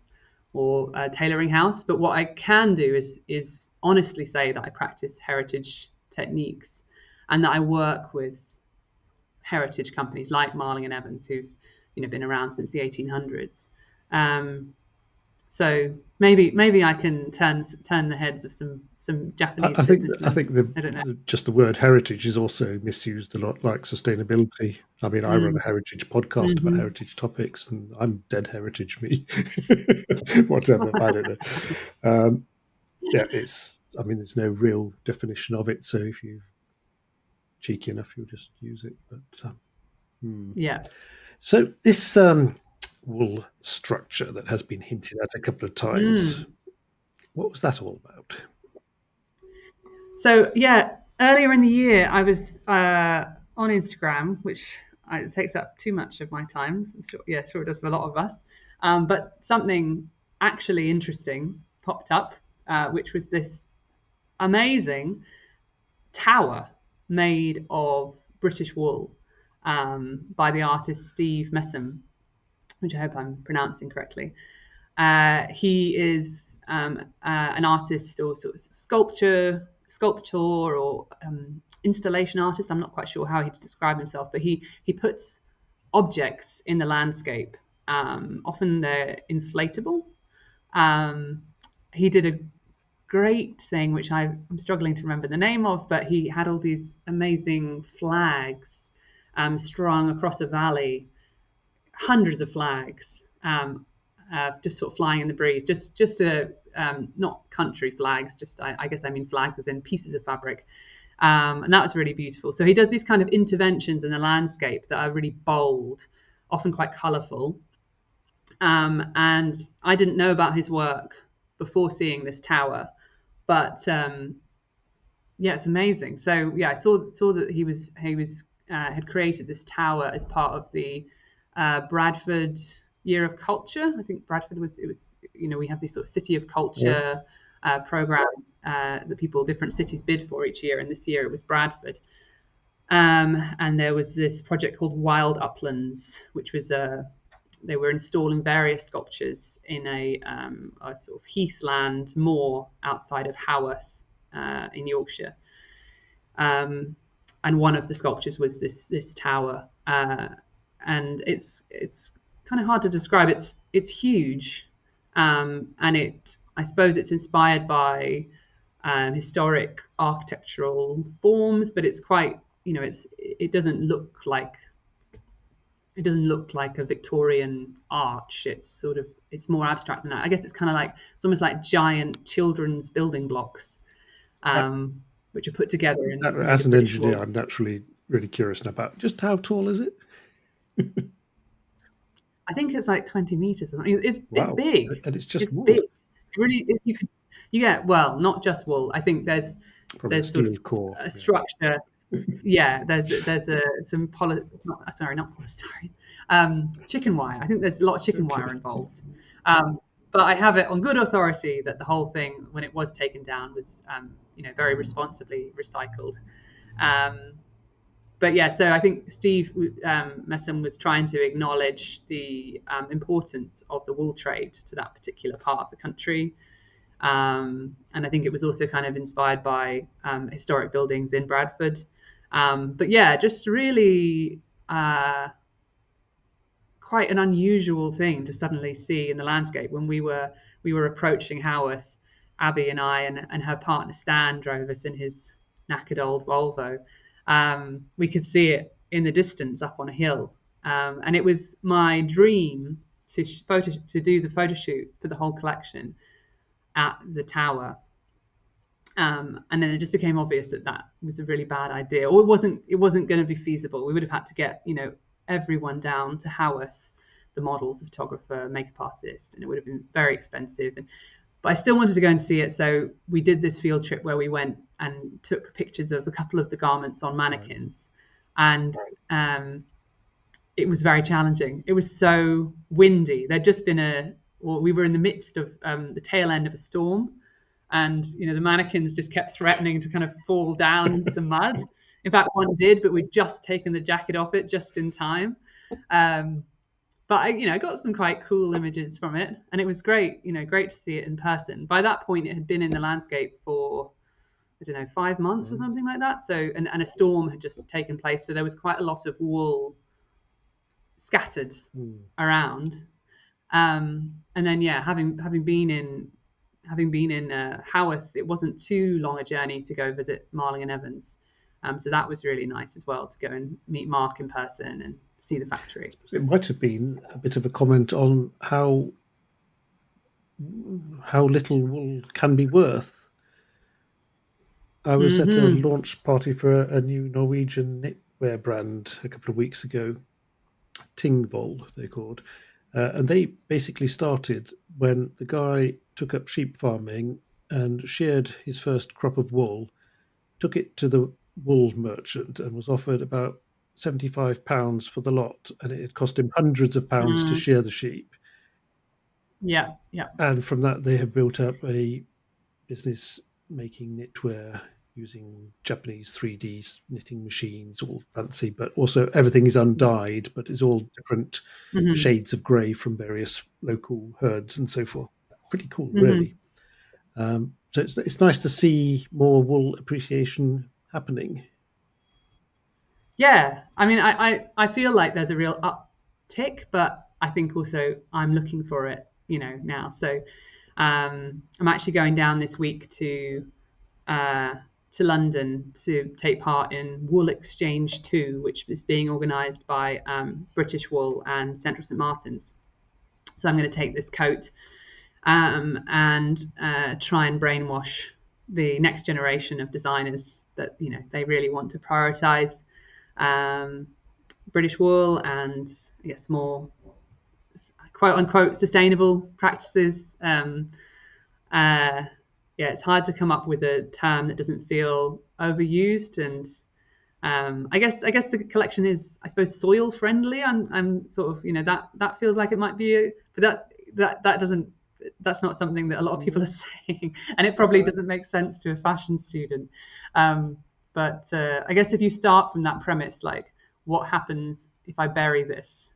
or a tailoring house. But what I can do is honestly say that I practice heritage techniques and that I work with heritage companies like Marling and Evans who've been around since the 1800s. So maybe I can turn the heads of some Japanese businessmen. I think I don't know. just the word heritage is also misused a lot, like sustainability. I mean, I run a heritage podcast about heritage topics, and I'm dead heritage me. Whatever, I don't know. I mean, there's no real definition of it. So if you're cheeky enough, you'll just use it. But Yeah. So this wool structure that has been hinted at a couple of times, what was that all about? So yeah, Earlier in the year, I was on Instagram, which it takes up too much of my time. I'm sure, yeah, sure it does for a lot of us. But something actually interesting popped up, which was this amazing tower made of British wool by the artist Steve Messam, which I hope I'm pronouncing correctly. He is an artist or sort of sculptor or installation artist. I'm not quite sure how he'd describe himself, but he puts objects in the landscape. Often they're inflatable. He did a great thing, which I'm struggling to remember the name of, but he had all these amazing flags strung across a valley, hundreds of flags, just sort of flying in the breeze, just not country flags, just I guess I mean flags as in pieces of fabric. And that was really beautiful. So he does these kind of interventions in the landscape that are really bold, often quite colourful. And I didn't know about his work before seeing this tower, but yeah, it's amazing. So yeah, I saw that he had created this tower as part of the Bradford Year of Culture. I think Bradford was we have this sort of City of Culture program that different cities bid for each year, and this year it was Bradford. And there was this project called Wild Uplands, which was they were installing various sculptures in a sort of heathland moor outside of Haworth in Yorkshire. And one of the sculptures was this tower, and it's kind of hard to describe. It's huge, and I suppose it's inspired by historic architectural forms, but it's quite it doesn't look like a Victorian arch. It's more abstract than that. I guess it's almost like giant children's building blocks, which are put together. As an engineer, I'm naturally really curious about just how tall is it? I think it's like 20 meters. It's big, and it's just wool. Big. Really, well, not just wool. I think there's steel sort of core, a structure. Yeah, there's some not polystyrene, chicken wire. I think there's a lot of chicken wire involved. But I have it on good authority that the whole thing, when it was taken down, was very responsibly recycled. But yeah, so I think Steve Messam was trying to acknowledge the importance of the wool trade to that particular part of the country. And I think it was also kind of inspired by historic buildings in Bradford. But yeah, just really quite an unusual thing to suddenly see in the landscape. When we were approaching Haworth, Abby and I and her partner Stan drove us in his knackered old Volvo. We could see it in the distance up on a hill, and it was my dream to do the photo shoot for the whole collection at the tower. And then it just became obvious that was a really bad idea, or it wasn't going to be feasible. We would have had to get everyone down to Haworth, the models, the photographer, makeup artist, and it would have been very expensive. But I still wanted to go and see it, so we did this field trip where we went and took pictures of a couple of the garments on mannequins, and it was very challenging. It was so windy. There'd just been we were in the midst of the tail end of a storm, and the mannequins just kept threatening to kind of fall down the mud. In fact, one did, but we'd just taken the jacket off it just in time. But I got some quite cool images from it, and it was great, great to see it in person. By that point, it had been in the landscape for, 5 months or something like that. So, and a storm had just taken place, so there was quite a lot of wool scattered around. And then, yeah, having been in Haworth, it wasn't too long a journey to go visit Marling and Evans. So that was really nice as well, to go and meet Mark in person and see the factory. It might have been a bit of a comment on how little wool can be worth. I was at a launch party for a new Norwegian knitwear brand a couple of weeks ago, Tingvoll they're called, and they basically started when the guy took up sheep farming and sheared his first crop of wool took it to the wool merchant and was offered about £75 for the lot, and it had cost him hundreds of pounds to shear the sheep. Yeah. Yeah. And from that, they have built up a business making knitwear using Japanese 3D knitting machines, all fancy, but also everything is undyed, but it's all different shades of grey from various local herds and so forth. Pretty cool, really. So it's nice to see more wool appreciation happening. Yeah, I mean, I feel like there's a real uptick, but I think also I'm looking for it, now. So I'm actually going down this week to London to take part in Wool Exchange 2, which is being organised by British Wool and Central St Martin's. So I'm going to take this coat and try and brainwash the next generation of designers that they really want to prioritise British wool and I guess more quote unquote sustainable practices. Yeah, it's hard to come up with a term that doesn't feel overused, and I guess the collection is, I suppose, soil friendly. I'm sort of, that feels like it might be, but that doesn't, that's not something that a lot of people are saying, and it probably doesn't make sense to a fashion student. But I guess if you start from that premise, like, what happens if I bury this?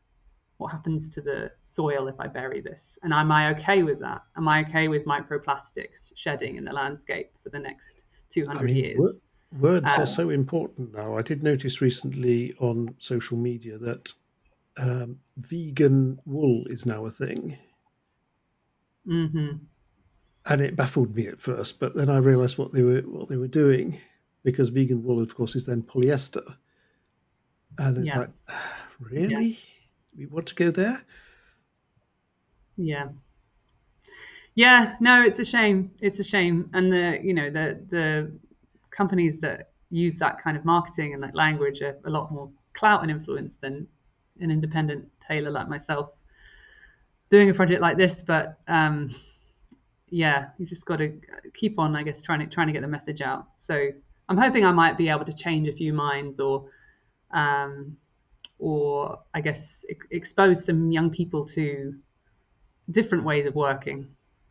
What happens to the soil if I bury this? And am I okay with that? Am I okay with microplastics shedding in the landscape for the next 200 years? Words are so important now. I did notice recently on social media that vegan wool is now a thing. Mm-hmm. And it baffled me at first, but then I realized what they were doing, because vegan wool, of course, is then polyester. And it's like, really? Yeah. We want to go there? Yeah. No, it's a shame. It's a shame. And the companies that use that kind of marketing and that language are a lot more clout and influence than an independent tailor like myself doing a project like this. But you just got to keep on, I guess, trying to get the message out. So I'm hoping I might be able to change a few minds, or I guess expose some young people to different ways of working.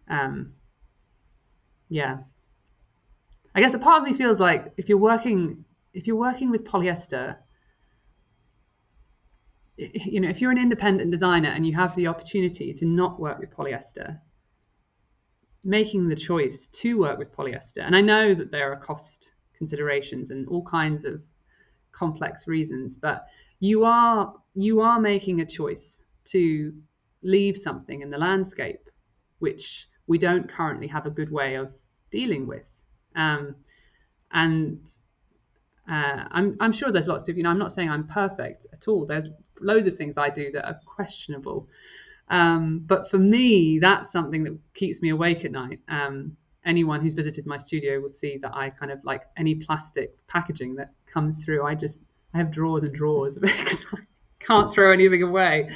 I guess a part of me feels like if you're working with polyester, if you're an independent designer and you have the opportunity to not work with polyester, making the choice to work with polyester, and I know that there are cost considerations and all kinds of complex reasons, but you are making a choice to leave something in the landscape which we don't currently have a good way of dealing with. I'm sure there's lots of, I'm not saying I'm perfect at all. There's loads of things I do that are questionable. But for me, that's something that keeps me awake at night. Anyone who's visited my studio will see that I kind of, like any plastic packaging that comes through, I have drawers and drawers of it because I can't throw anything away.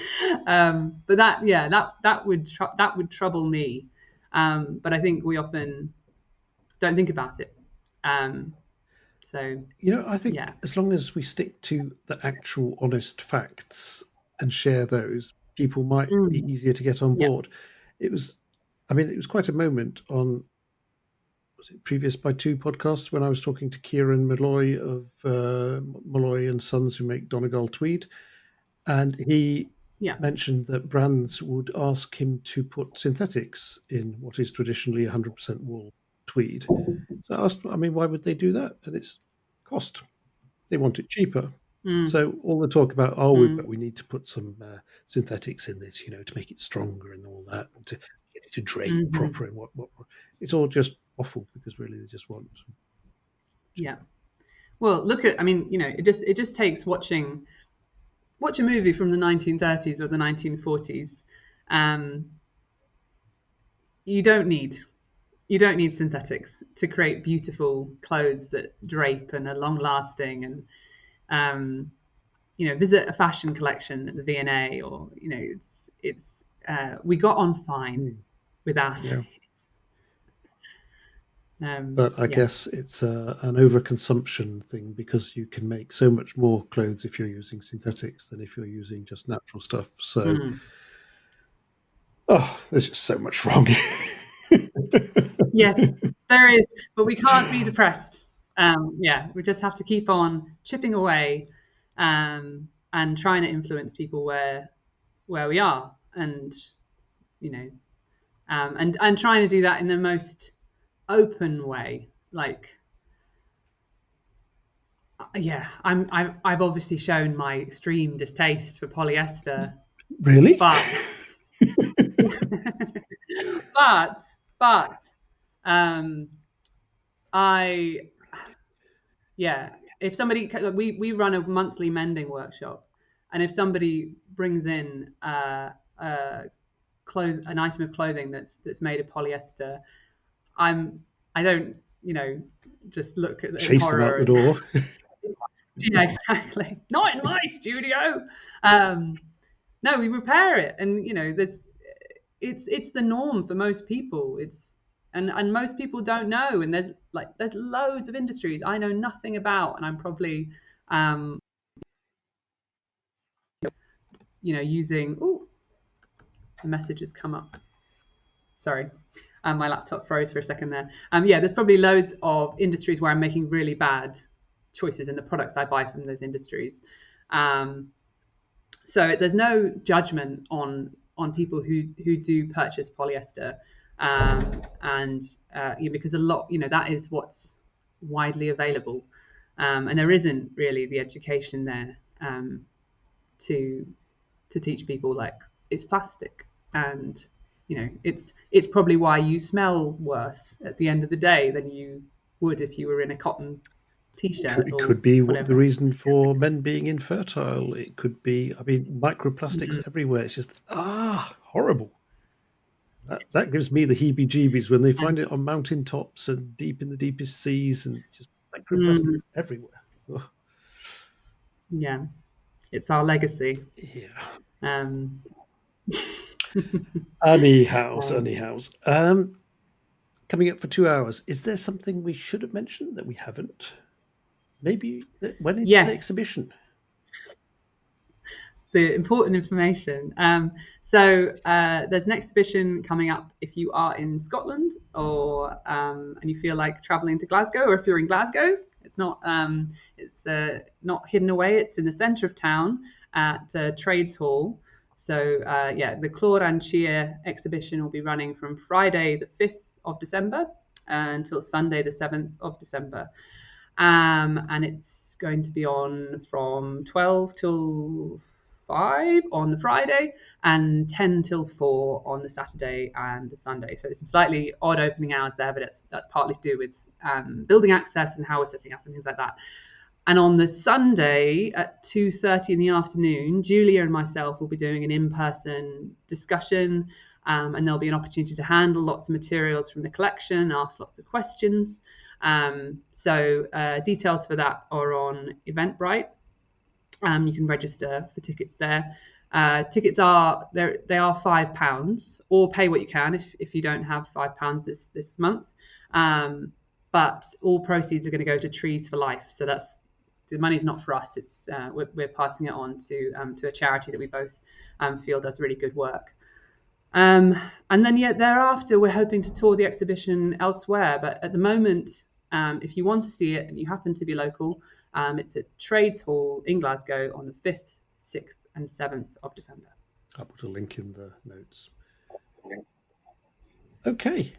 But that would trouble me. But I think we often don't think about it. So I think as long as we stick to the actual honest facts and share those, people might be easier to get on board. It was quite a moment on, was it Previous by Two podcasts, when I was talking to Kieran Malloy of Malloy and Sons, who make Donegal tweed, and he mentioned that brands would ask him to put synthetics in what is traditionally 100% wool tweed. So I asked, why would they do that? And it's cost. They want it cheaper. So all the talk about, but we need to put some synthetics in this, to make it stronger and all that, and to get it to drape proper and what. It's all just waffle, because really they just want. Yeah. Well, look at, it just takes watch a movie from the 1930s or the 1940s. You don't need synthetics to create beautiful clothes that drape and are long lasting. And visit a fashion collection at the V&A, or we got on fine without it. But I guess it's an overconsumption thing, because you can make so much more clothes if you're using synthetics than if you're using just natural stuff. So, there's just so much wrong. Yes, there is, but we can't be depressed. We just have to keep on chipping away, and trying to influence people where we are, and and trying to do that in the most open way. Like, I've obviously shown my extreme distaste for polyester. Really? But if somebody, we run a monthly mending workshop, and if somebody brings in an item of clothing that's made of polyester, I don't just look at chase them out the door. Yeah, exactly. Not in my studio. No, we repair it, and it's the norm for most people. And most people don't know, and there's loads of industries I know nothing about, and I'm probably using. Oh, the message has come up. Sorry. My laptop froze for a second there. There's probably loads of industries where I'm making really bad choices in the products I buy from those industries. So there's no judgment on people who do purchase polyester, because a lot, that is what's widely available, and there isn't really the education there to teach people, like, it's plastic, and it's probably why you smell worse at the end of the day than you would if you were in a cotton t-shirt. It could be the reason for men being infertile. It could be, microplastics everywhere. It's just horrible. That gives me the heebie-jeebies when they find it on mountaintops and deep in the deepest seas, and just microplastics everywhere. Ugh. Yeah, it's our legacy. Yeah. Anyhow, coming up for 2 hours. Is there something we should have mentioned that we haven't? Maybe when is the exhibition? The important information. So there's an exhibition coming up if you are in Scotland, or and you feel like traveling to Glasgow, or if you're in Glasgow. It's not hidden away. It's in the centre of town at Trades Hall. So the Clor and Cheer exhibition will be running from Friday the 5th of December until Sunday the 7th of December. And it's going to be on from 12 till 5 on the Friday and 10 till 4 on the Saturday and the Sunday. So some slightly odd opening hours there, but that's partly to do with building access and how we're setting up and things like that. And on the Sunday at 2:30 in the afternoon, Julia and myself will be doing an in-person discussion, and there'll be an opportunity to handle lots of materials from the collection, ask lots of questions. So details for that are on Eventbrite. You can register for tickets there. Tickets are £5, or pay what you can if you don't have £5 this month. But all proceeds are going to go to Trees for Life. So the money's not for us. It's we're passing it on to a charity that we both feel does really good work. And then thereafter, we're hoping to tour the exhibition elsewhere. But at the moment, if you want to see it and you happen to be local, it's at Trades Hall in Glasgow on the 5th, 6th and 7th of December. I'll put a link in the notes. Okay.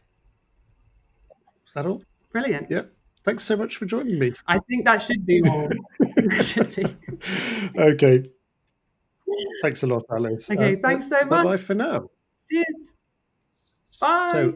Is that all? Brilliant. Yeah. Thanks so much for joining me. I think that should be all. Okay. Thanks a lot, Alice. Okay, thanks so much. Bye-bye for now. Cheers. Bye. So